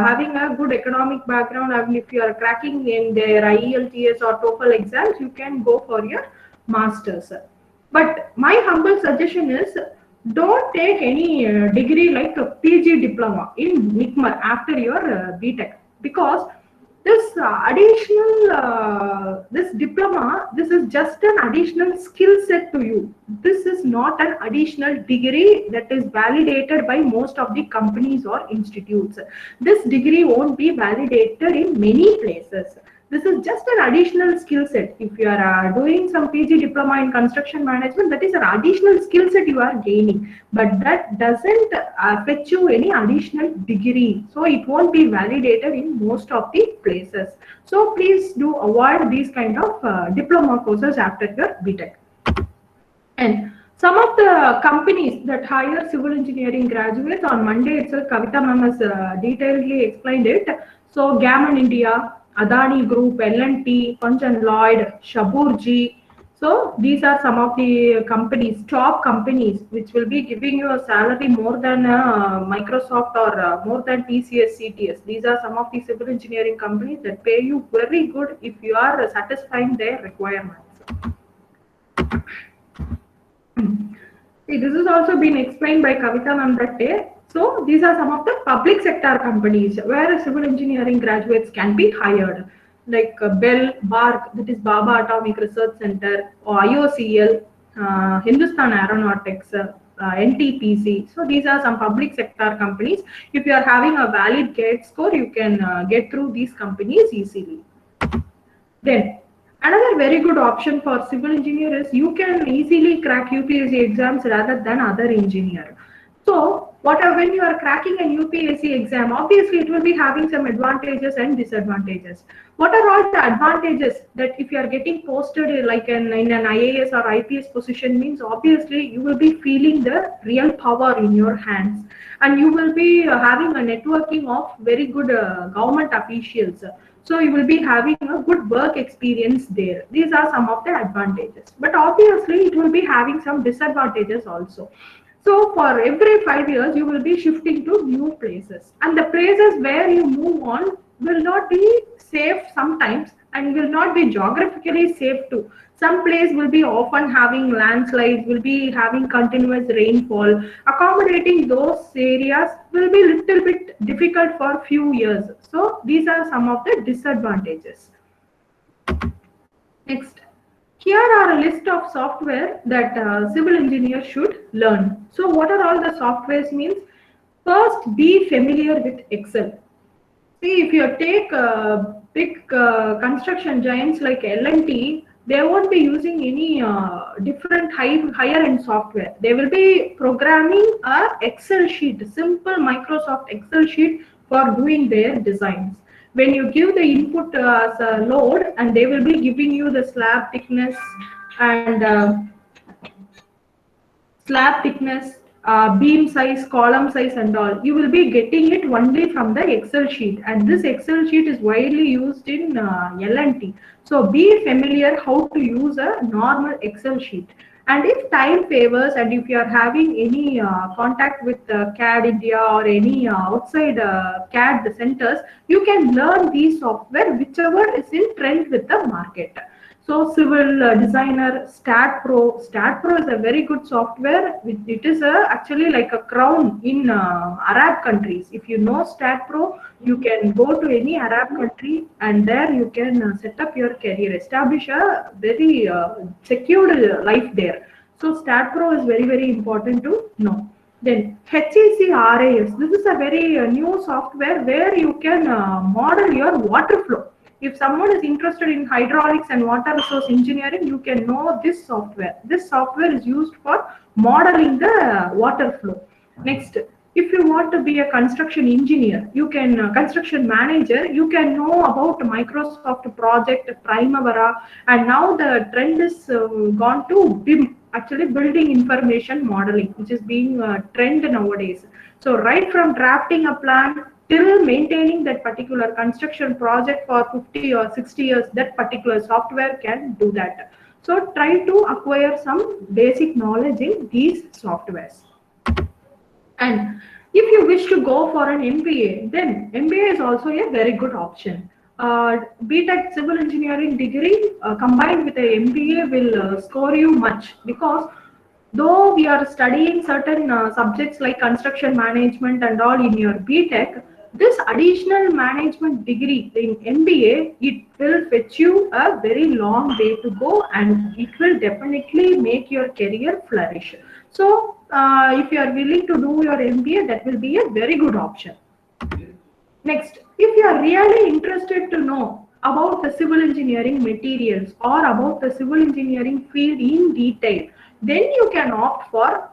having a good economic background, and if you are cracking in their IELTS or TOEFL exams, you can go for your master's. But my humble suggestion is, don't take any degree like a PG diploma in NICMAR after your BTech, because this this diploma, this is just an additional skill set to you. This is not an additional degree that is validated by most of the companies or institutes. This degree won't be validated in many places. This is just an additional skill set. If you are doing some PG diploma in construction management, that is an additional skill set you are gaining, but that doesn't fetch you any additional degree. So it won't be validated in most of the places. So please do avoid these kind of diploma courses after your BTech. And some of the companies that hire civil engineering graduates, on Monday itself, Kavita ma'am has detailedly explained it. So Gammon India, Adani Group, L&T, Punch and Lloyd, Shaburji. So these are some of the companies, top companies, which will be giving you a salary more than Microsoft or more than TCS, CTS. These are some of the civil engineering companies that pay you very good if you are satisfying their requirements. See, this has also been explained by Kavita ma'am that day. So these are some of the public sector companies where civil engineering graduates can be hired, like Bell, BARC, that is Baba Atomic Research Center, or IOCL, Hindustan Aeronautics, NTPC. So these are some public sector companies. If you are having a valid GATE score, you can get through these companies easily. Then another very good option for civil engineer is you can easily crack UPSC exams rather than other engineer. So when you are cracking a UPSC exam, obviously it will be having some advantages and disadvantages. What are all the advantages? That if you are getting posted like in an IAS or IPS position, means obviously you will be feeling the real power in your hands, and you will be having a networking of very good government officials. So you will be having a good work experience there. These are some of the advantages. But obviously it will be having some disadvantages also. So for every 5 years, you will be shifting to new places, and the places where you move on will not be safe sometimes and will not be geographically safe too. Some place will be often having landslides, will be having continuous rainfall. Accommodating those areas will be little bit difficult for few years. So these are some of the disadvantages. Next. Here are a list of software that civil engineers should learn. So what are all the softwares means? First, be familiar with Excel. See, if you take big construction giants like L&T, they won't be using any different higher end software. They will be programming a Excel sheet, simple Microsoft Excel sheet for doing their designs. When you give the input as a load, and they will be giving you the slab thickness and beam size, column size and all. You will be getting it only from the Excel sheet, and this Excel sheet is widely used in L&T. So be familiar how to use a normal Excel sheet. And if time favors, and if you are having any contact with CAD India or any outside CAD centers, you can learn these software whichever is in trend with the market. So civil designer, StatPro. StatPro is a very good software. It is actually like a crown in Arab countries. If you know StatPro, you can go to any Arab country and there you can set up your career, establish a very secured life there. So StatPro is very, very important to know. Then HEC-RAS. This is a very new software where you can model your water flow. If someone is interested in hydraulics and water resource engineering, you can know this software. This software is used for modeling the water flow. Next, if you want to be a construction engineer, you can construction manager, you can know about Microsoft Project, Primavera, and now the trend is gone to BIM, actually building information modeling, which is being trend nowadays. So right from drafting a plan till maintaining that particular construction project for 50 or 60 years, that particular software can do that. So try to acquire some basic knowledge in these softwares. And if you wish to go for an MBA, then MBA is also a very good option. BTech civil engineering degree combined with a MBA will score you much, because though we are studying certain subjects like construction management and all in your BTech, this additional management degree in MBA, it will fetch you a very long way to go, and it will definitely make your career flourish. So if you are willing to do your MBA, that will be a very good option. Next, if you are really interested to know about the civil engineering materials or about the civil engineering field in detail, then you can opt for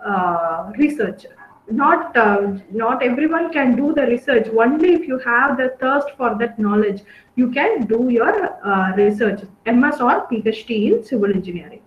research. Not everyone can do the research. Only if you have the thirst for that knowledge, you can do your research, MS or PhD in civil engineering.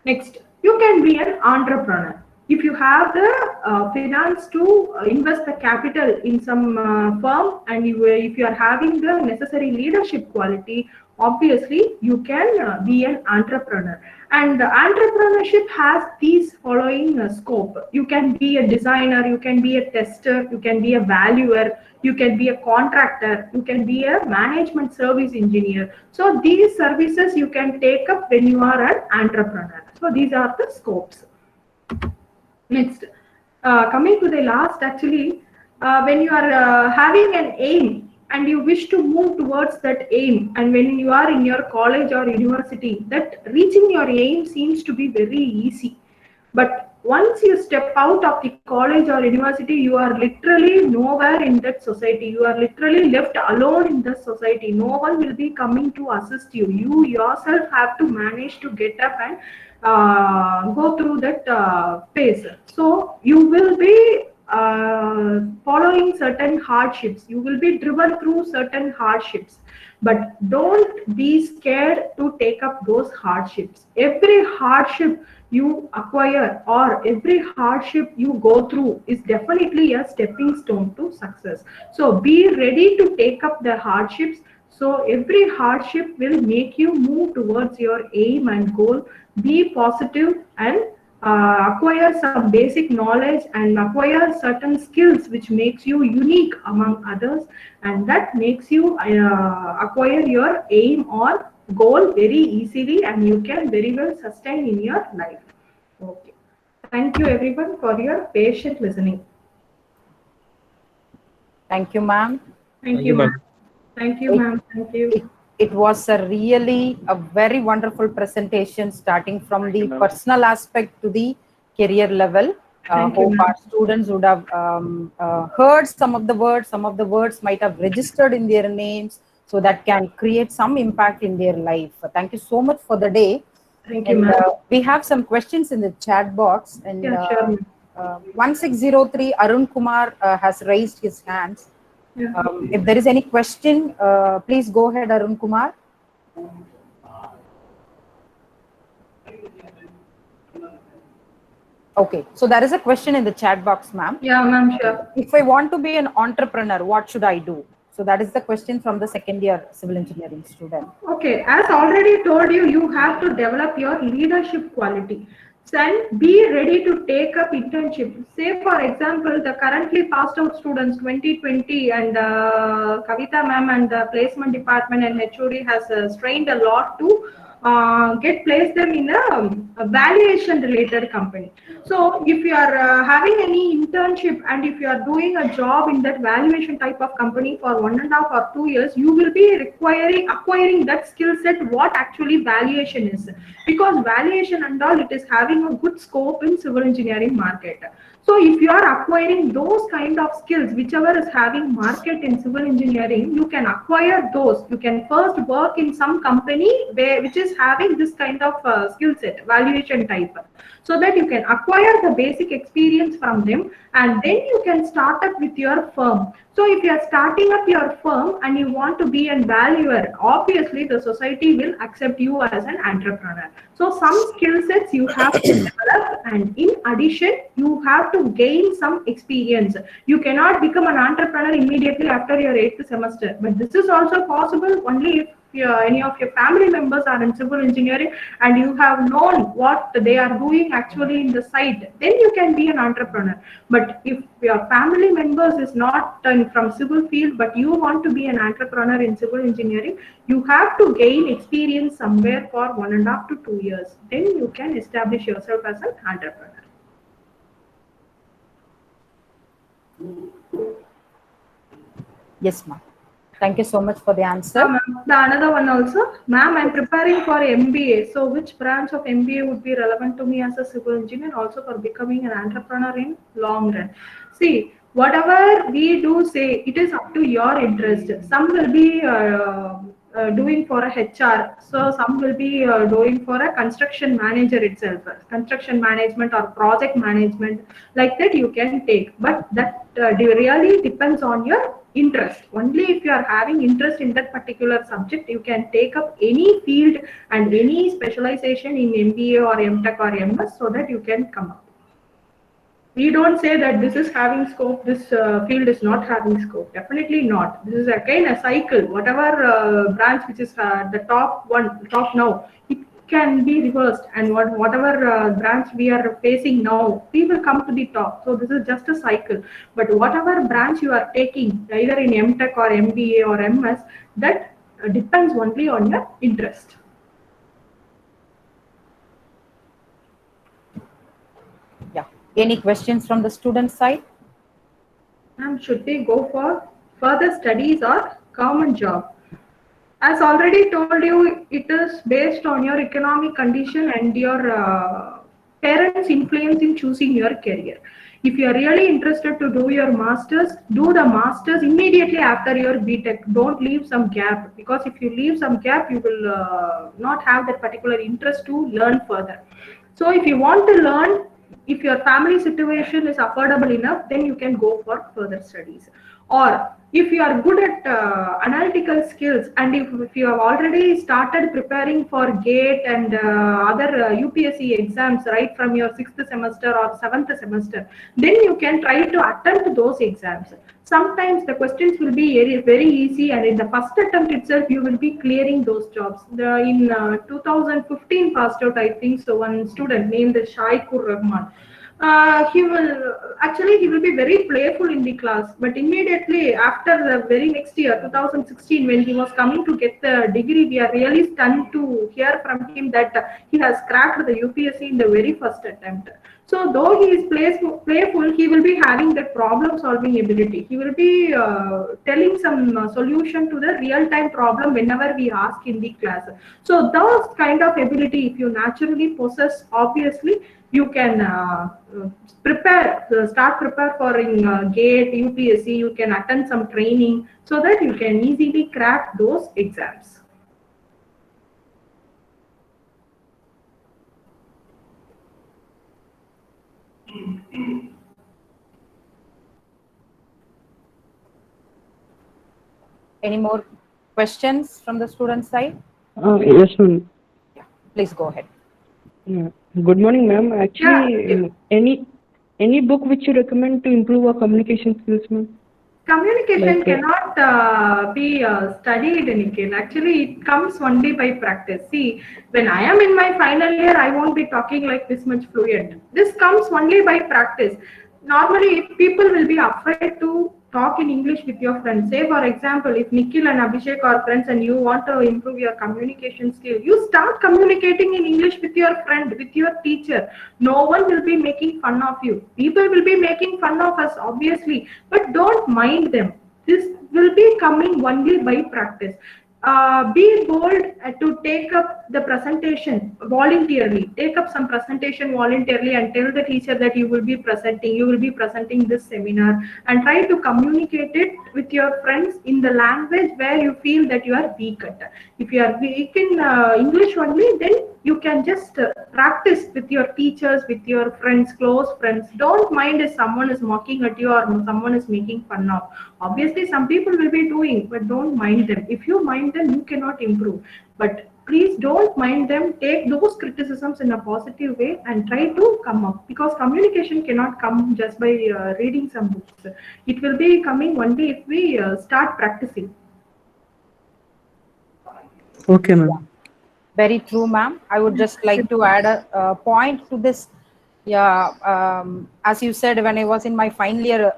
Next, you can be an entrepreneur. If you have the finance to invest the capital in some firm, and if you are having the necessary leadership quality, obviously you can be an entrepreneur. And entrepreneurship has these following scope. You can be a designer, you can be a tester, you can be a valuer, you can be a contractor, you can be a management service engineer. So these services you can take up when you are an entrepreneur. So these are the scopes. Next, coming to the last, actually, when you are having an aim and you wish to move towards that aim, and when you are in your college or university, that reaching your aim seems to be very easy. But once you step out of the college or university, you are literally nowhere in that society. You are literally left alone in the society. No one will be coming to assist you. You yourself have to manage to get up and go through that phase. So you will be following certain hardships. You will be driven through certain hardships, but don't be scared to take up those hardships. Every hardship you acquire or every hardship you go through is definitely a stepping stone to success. So be ready to take up the hardships. So every hardship will make you move towards your aim and goal. Be positive and acquire some basic knowledge and acquire certain skills which makes you unique among others, and that makes you acquire your aim or goal very easily, and you can very well sustain in your life. Okay, thank you everyone for your patient listening. Thank you, ma'am. Thank you, ma'am. Thank you, ma'am. Thank you. It was a very wonderful presentation, starting from the personal aspect to the career level. Hope our students would have heard some of the words. Some of the words might have registered in their names. so that can create some impact in their life. Thank you so much for the day. Thank you, And ma'am. we have some questions in the chat box. And Yeah, sure, ma'am. 1603 Arun Kumar has raised his hands. Yeah. If there is any question, please go ahead, Arun Kumar. Okay, so there is a question in the chat box, ma'am. Yeah, ma'am, sure. If I want to be an entrepreneur, what should I do? So that is the question from the second year civil engineering student. Okay, as already told you, you have to develop your leadership quality. Then be ready to take up internship. Say, for example, the currently passed out students 2020 and Kavita ma'am and the placement department and HOD has strained a lot to get placed them in a valuation related company. So if you are having any internship and if you are doing a job in that valuation type of company for 1.5 or 2 years, you will be acquiring that skill set what actually valuation is, because valuation and all, it is having a good scope in civil engineering market. So if you are acquiring those kind of skills, whichever is having market in civil engineering, you can acquire those. You can first work in some company which is having this kind of skill set, valuation type, so that you can acquire the basic experience from them, and then you can start up with your firm. So if you are starting up your firm and you want to be a valuer, obviously the society will accept you as an entrepreneur. So some skill sets you have to develop, and in addition, you have to gain some experience. You cannot become an entrepreneur immediately after your 8th semester, but this is also possible only if any of your family members are in civil engineering and you have known what they are doing actually in the site, then you can be an entrepreneur. But if your family members is not from civil field but you want to be an entrepreneur in civil engineering, you have to gain experience somewhere for 1.5 to 2 years, then you can establish yourself as an entrepreneur. Yes, ma'am. Thank you so much for the answer. The another one also, ma'am, I'm preparing for MBA. So which branch of MBA would be relevant to me as a civil engineer, also for becoming an entrepreneur in long run? See, whatever we do say, it is up to your interest. Some will be doing for a HR. So some will be doing for a construction manager itself, construction management or project management, like that you can take. But that really depends on your interest. Only if you are having interest in that particular subject, you can take up any field and any specialization in MBA or MTech or MS, so that you can come up. We don't say that this is having scope, this field is not having scope. Definitely not. This is again a cycle. Whatever branch which is the top now, it can be reversed, and whatever branch we are facing now, we will come to the top. So this is just a cycle. But whatever branch you are taking, either in MTech or MBA or MS, that depends only on your interest. Yeah. Any questions from the student side? And should we go for further studies or government job? As already told you, it is based on your economic condition and your parents' influence in choosing your career. If you are really interested to do your masters, do the masters immediately after your BTech. Don't leave some gap, because if you leave some gap, you will not have that particular interest to learn further. So if you want to learn, if your family situation is affordable enough, then you can go for further studies. Or if you are good at analytical skills, and if you have already started preparing for GATE and other UPSC exams right from your 6th semester or 7th semester, then you can try to attempt those exams. Sometimes the questions will be very easy, and in the first attempt itself, you will be clearing those jobs. In 2015 passed out, I think so, one student named Shaikur Rahman. He will be very playful in the class, but immediately after the very next year, 2016, when he was coming to get the degree, we are really stunned to hear from him that he has cracked the UPSC in the very first attempt. So though he is playful, he will be having that problem solving ability. He will be telling some solution to the real time problem whenever we ask in the class. So those kind of ability, if you naturally possess, obviously you can start prepare for in GATE, UPSC. You can attend some training so that you can easily crack those exams. Any more questions from the student side? Yes, ma'am. Please go ahead. Good morning, ma'am. Actually, Yeah. any book which you recommend to improve our communication skills, ma'am? Communication Like, cannot be studied, Nikhil. Actually, it comes only by practice. See, when I am in my final year, I won't be talking like this much fluent. This comes only by practice. Normally, people will be afraid to talk in English with your friends. Say, for example, if Nikhil and Abhishek are friends and you want to improve your communication skill, you start communicating in English with your friend, with your teacher. No one will be making fun of you. People will be making fun of us, obviously, but don't mind them. This will be coming only by practice. Be bold to take up the presentation voluntarily. Take up some presentation voluntarily and tell the teacher that you will be presenting. You will be presenting this seminar, and try to communicate it with your friends in the language where you feel that you are weak at. If you are weak in English only, then you can just practice with your teachers, with your friends, close friends. Don't mind if someone is mocking at you or someone is making fun of. Obviously, some people will be doing, but don't mind them. If you mind them, you cannot improve. But please don't mind them. Take those criticisms in a positive way and try to come up, because communication cannot come just by reading some books. It will be coming one day if we start practicing. okay, ma'am. Very true, ma'am. I would just like to add a point to this. Yeah, as you said, when I was in my final year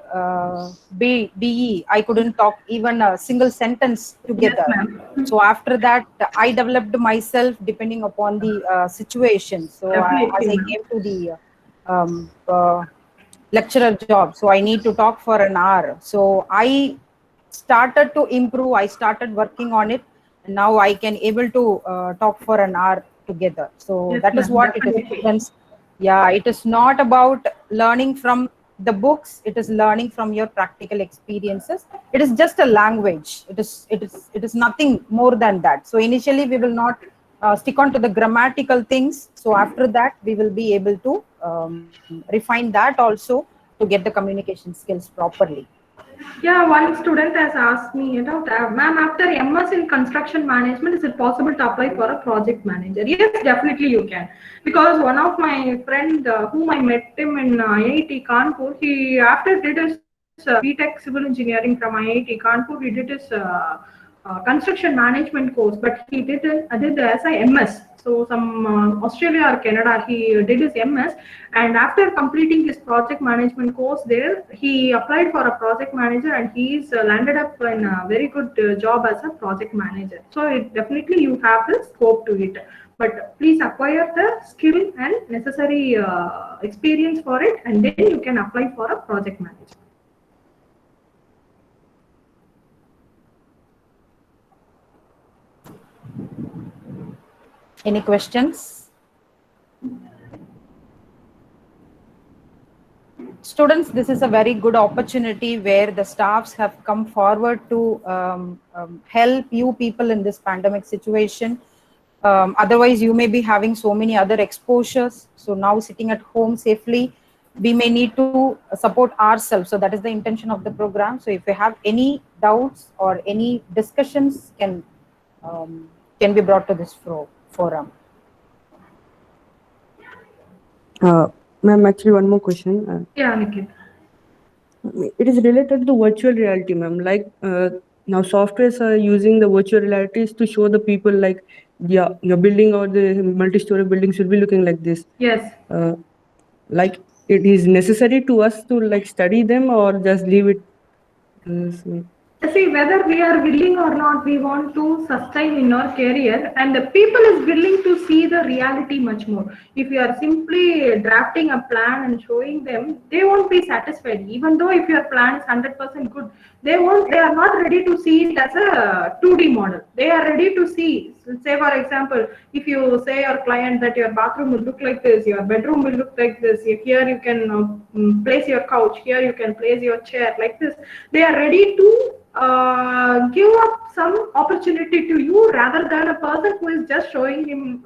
BE, I couldn't talk even a single sentence together. Yes, ma'am. So after that, I developed myself depending upon the situation. So as I Definitely, ma'am. came to the lecturer job, so I need to talk for an hour. So I started to improve. I started working on it. And now I can able to talk for an hour together. So Yes, that is ma'am. what it is. Definitely. Students, yeah, it is not about learning from the books. It is learning from your practical experiences. It is just a language. It is nothing more than that. So initially we will not stick on to the grammatical things. So after that we will be able to refine that also to get the communication skills properly. Yeah, one student has asked me, ma'am, after MS in construction management, is it possible to apply for a project manager? Yes, definitely you can. Because one of my friend whom I met him in IIT Kanpur, he after did his BTech civil engineering from IIT Kanpur, he did his construction management course, but he did as a MS. So some Australia or Canada, he did his MS, and after completing his project management course there, he applied for a project manager, and he's landed up in a very good job as a project manager. So it definitely you have the scope to it, but please acquire the skill and necessary experience for it, and then you can apply for a project manager. Any questions? Students, this is a very good opportunity where the staffs have come forward to help you people in this pandemic situation. Otherwise, you may be having so many other exposures. So now sitting at home safely, we may need to support ourselves. So that is the intention of the program. So if you have any doubts or any discussions can be brought to this forum. Ma'am, actually, one more question. Yeah, Nikhil. It is related to virtual reality, ma'am. Like now, softwares are using the virtual realities to show the people, like, yeah, your building or the multi-story building should be looking like this. Yes. Like, it is necessary to us to like study them or just leave it. See, whether we are willing or not, we want to sustain in our career, and the people is willing to see the reality much more. If you are simply drafting a plan and showing them, they won't be satisfied. Even though if your plan is 100% good, they are not ready to see it as a 2D model. They are ready to see Say for example, if you say your client that your bathroom will look like this, your bedroom will look like this, here you can place your couch, here you can place your chair like this, they are ready to give up some opportunity to you rather than a person who is just showing him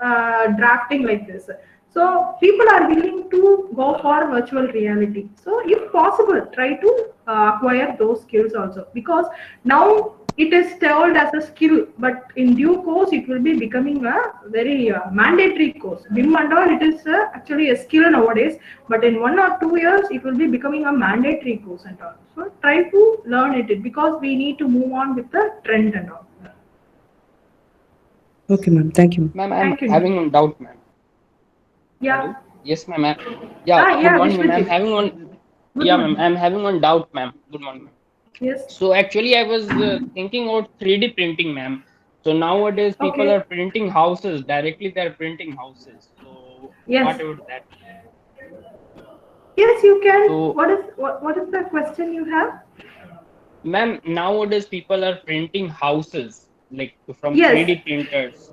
drafting like this. So people are willing to go for virtual reality. So if possible, try to acquire those skills also, because now it is told as a skill, but in due course it will be becoming a very mandatory course. BIM and all, it is actually a skill nowadays, but in 1 or 2 years it will be becoming a mandatory course and all. So try to learn it, because we need to move on with the trend and all. Okay, ma'am. Thank you. Ma'am, I'm Thank you. having one doubt, ma'am. Yeah. Hello? Yes, ma'am. Yeah, yeah, good morning, ma'am. I'm Vishwajit. having one. Good Yeah, morning. ma'am. I'm having one doubt, ma'am. Good morning, ma'am. Yes. So actually, I was thinking about 3D printing, ma'am. So nowadays, people Okay. are printing houses directly. They're printing houses. So Yes. what about that? Yes, you can. So, What is the question you have? ma'am, nowadays people are printing houses like from Yes. 3D printers.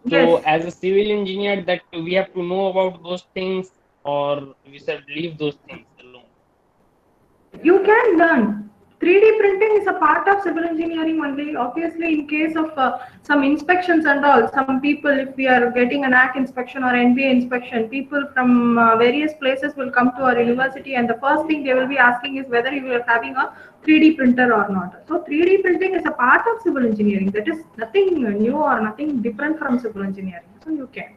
So Yes. as a civil engineer, that we have to know about those things, or we should leave those things alone. You can learn. 3D printing is a part of civil engineering only. Obviously, in case of some inspections and all, some people, if we are getting an ACK inspection or NBA inspection, people from various places will come to our university, and the first thing they will be asking is whether you are having a 3D printer or not. So 3D printing is a part of civil engineering. That is nothing new or nothing different from civil engineering. So you can.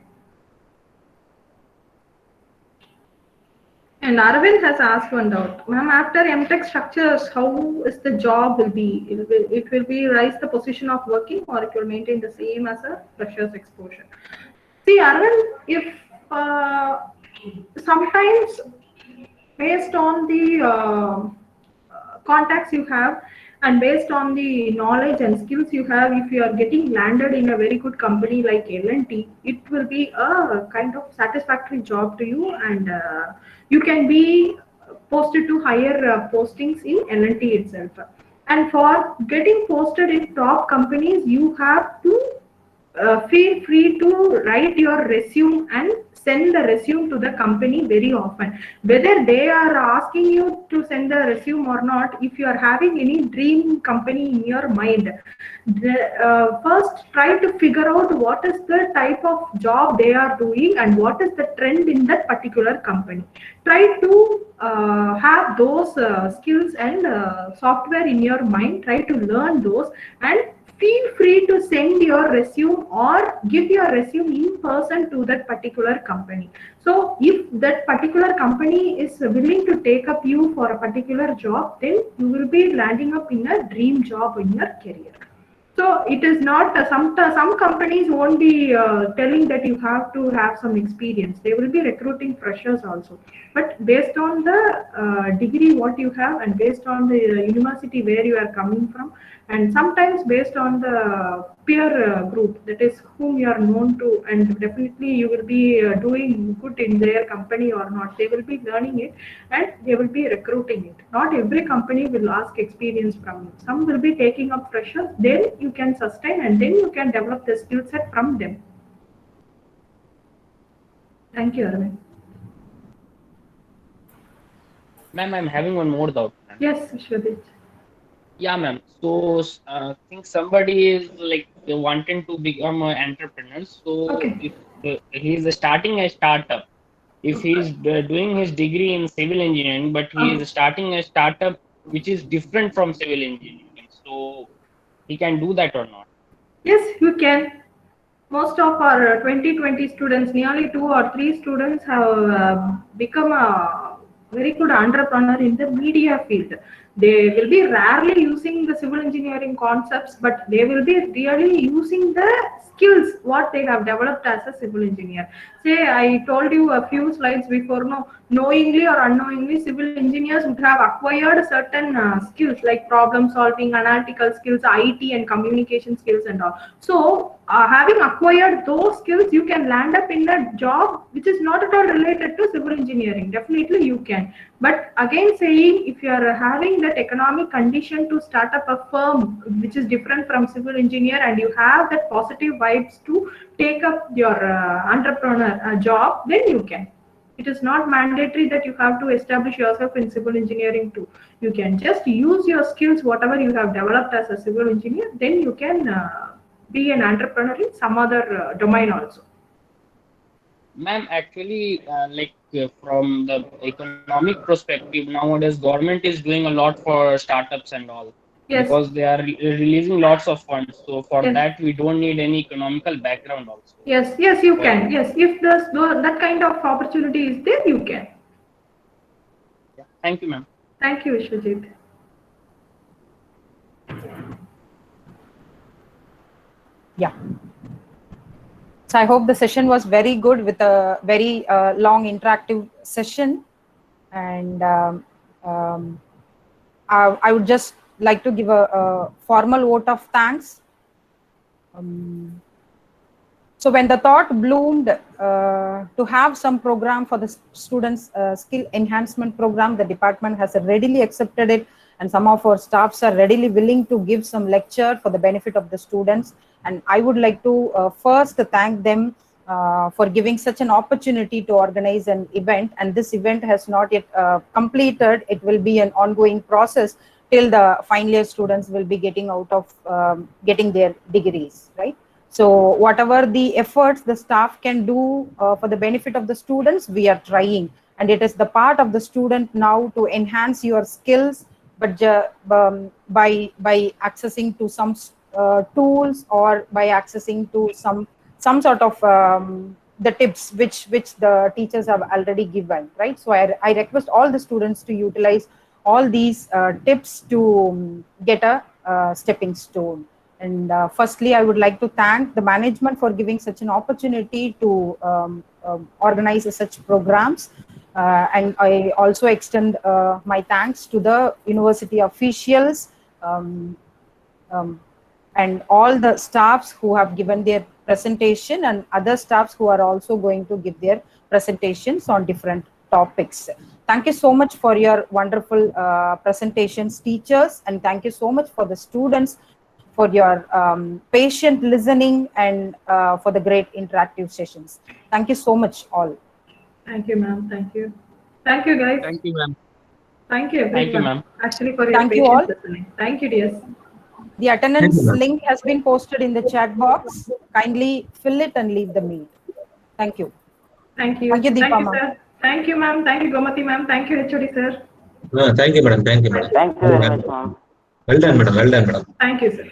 And Arvind has asked one doubt. Ma'am, after MTech structures, how is the job will be? It will be rise the position of working, or it will maintain the same as a freshers exposure? See, Arvind, if sometimes based on the contacts you have, and based on the knowledge and skills you have, if you are getting landed in a very good company like L&T, it will be a kind of satisfactory job to you, and you can be posted to higher postings in L&T itself. And for getting posted in top companies, you have to feel free to write your resume and send the resume to the company very often. Whether they are asking you to send the resume or not, if you are having any dream company in your mind, first try to figure out what is the type of job they are doing and what is the trend in that particular company. Try to have those skills and software in your mind. Try to learn those, and feel free to send your resume or give your resume in person to that particular company. So if that particular company is willing to take up you for a particular job, then you will be landing up in a dream job in your career. So it is not some companies won't be telling that you have to have some experience. They will be recruiting freshers also. But based on the degree what you have, and based on the university where you are coming from, and sometimes based on the peer group, that is whom you are known to, and definitely you will be doing good in their company or not. They will be learning it and they will be recruiting it. Not every company will ask experience from you. Some will be taking up freshers. Then you can sustain, and then you can develop the skill set from them. Thank you, Arvind. Ma'am, I'm having one more doubt, ma'am. Yes, Vishwadit. Yeah, ma'am. So I think somebody is like wanting to become an entrepreneur. So Okay. if he's starting a startup, if he's doing his degree in civil engineering, but he is starting a startup which is different from civil engineering, so he can do that or not? Yes, you can. Most of our 2020 students, nearly 2 or 3 students have become a very good entrepreneur in the media field. They will be rarely using the civil engineering concepts, but they will be really using the skills what they have developed as a civil engineer. Say, I told you a few slides before, no, knowingly or unknowingly, civil engineers would have acquired certain skills like problem solving, analytical skills, IT and communication skills and all. So having acquired those skills, you can land up in a job which is not at all related to civil engineering. Definitely you can. But again saying, if you are having that economic condition to start up a firm which is different from civil engineer, and you have that positive vibes to take up your entrepreneur job, then you can. It is not mandatory that you have to establish yourself in civil engineering too. You can just use your skills, whatever you have developed as a civil engineer, then you can be an entrepreneur in some other domain also. Ma'am, actually, from the economic perspective, nowadays government is doing a lot for startups and all. Yes. Because they are releasing lots of funds. So for Yes. that, we don't need any economical background also. Yes, yes, you can. Yes, if that kind of opportunity is there, you can. Yeah. Thank you, ma'am. Thank you, Vishwajit. Yeah. So I hope the session was very good with a very long interactive session. And I would just like to give a formal vote of thanks. So when the thought bloomed to have some program for the students' skill enhancement program, the department has readily accepted it, and some of our staffs are readily willing to give some lecture for the benefit of the students. And I would like to first thank them for giving such an opportunity to organize an event. And this event has not yet completed. It will be an ongoing process till the final year students will be getting out of getting their degrees, right? So whatever the efforts the staff can do for the benefit of the students, we are trying. And it is the part of the student now to enhance your skills, but by accessing to some tools, or by accessing to some sort of the tips which the teachers have already given, right? So I request all the students to utilize all these tips to get a stepping stone. And firstly, I would like to thank the management for giving such an opportunity to organize such programs. And I also extend my thanks to the university officials and all the staffs who have given their presentation, and other staffs who are also going to give their presentations on different topics. Thank you so much for your wonderful presentations, teachers, and thank you so much for the students for your patient listening and for the great interactive sessions. Thank you so much, all. Thank you, ma'am. Thank you. Thank you, guys. Thank you, ma'am. Thank you, everyone. Thank you, ma'am. Actually, for your Thank you patient all. listening. Thank you, dears. The attendance link has been posted in the chat box. Kindly fill it and leave the meet. Thank you. Thank you. Thank you, Deepa, Thank you, ma'am. sir. Thank you, ma'am. Thank you, Gomati, ma'am. Thank you, HOD, sir. Thank you, madam. Thank you, madam. Thank you very much, ma'am. Well done, madam. Well done, madam. Thank you, sir.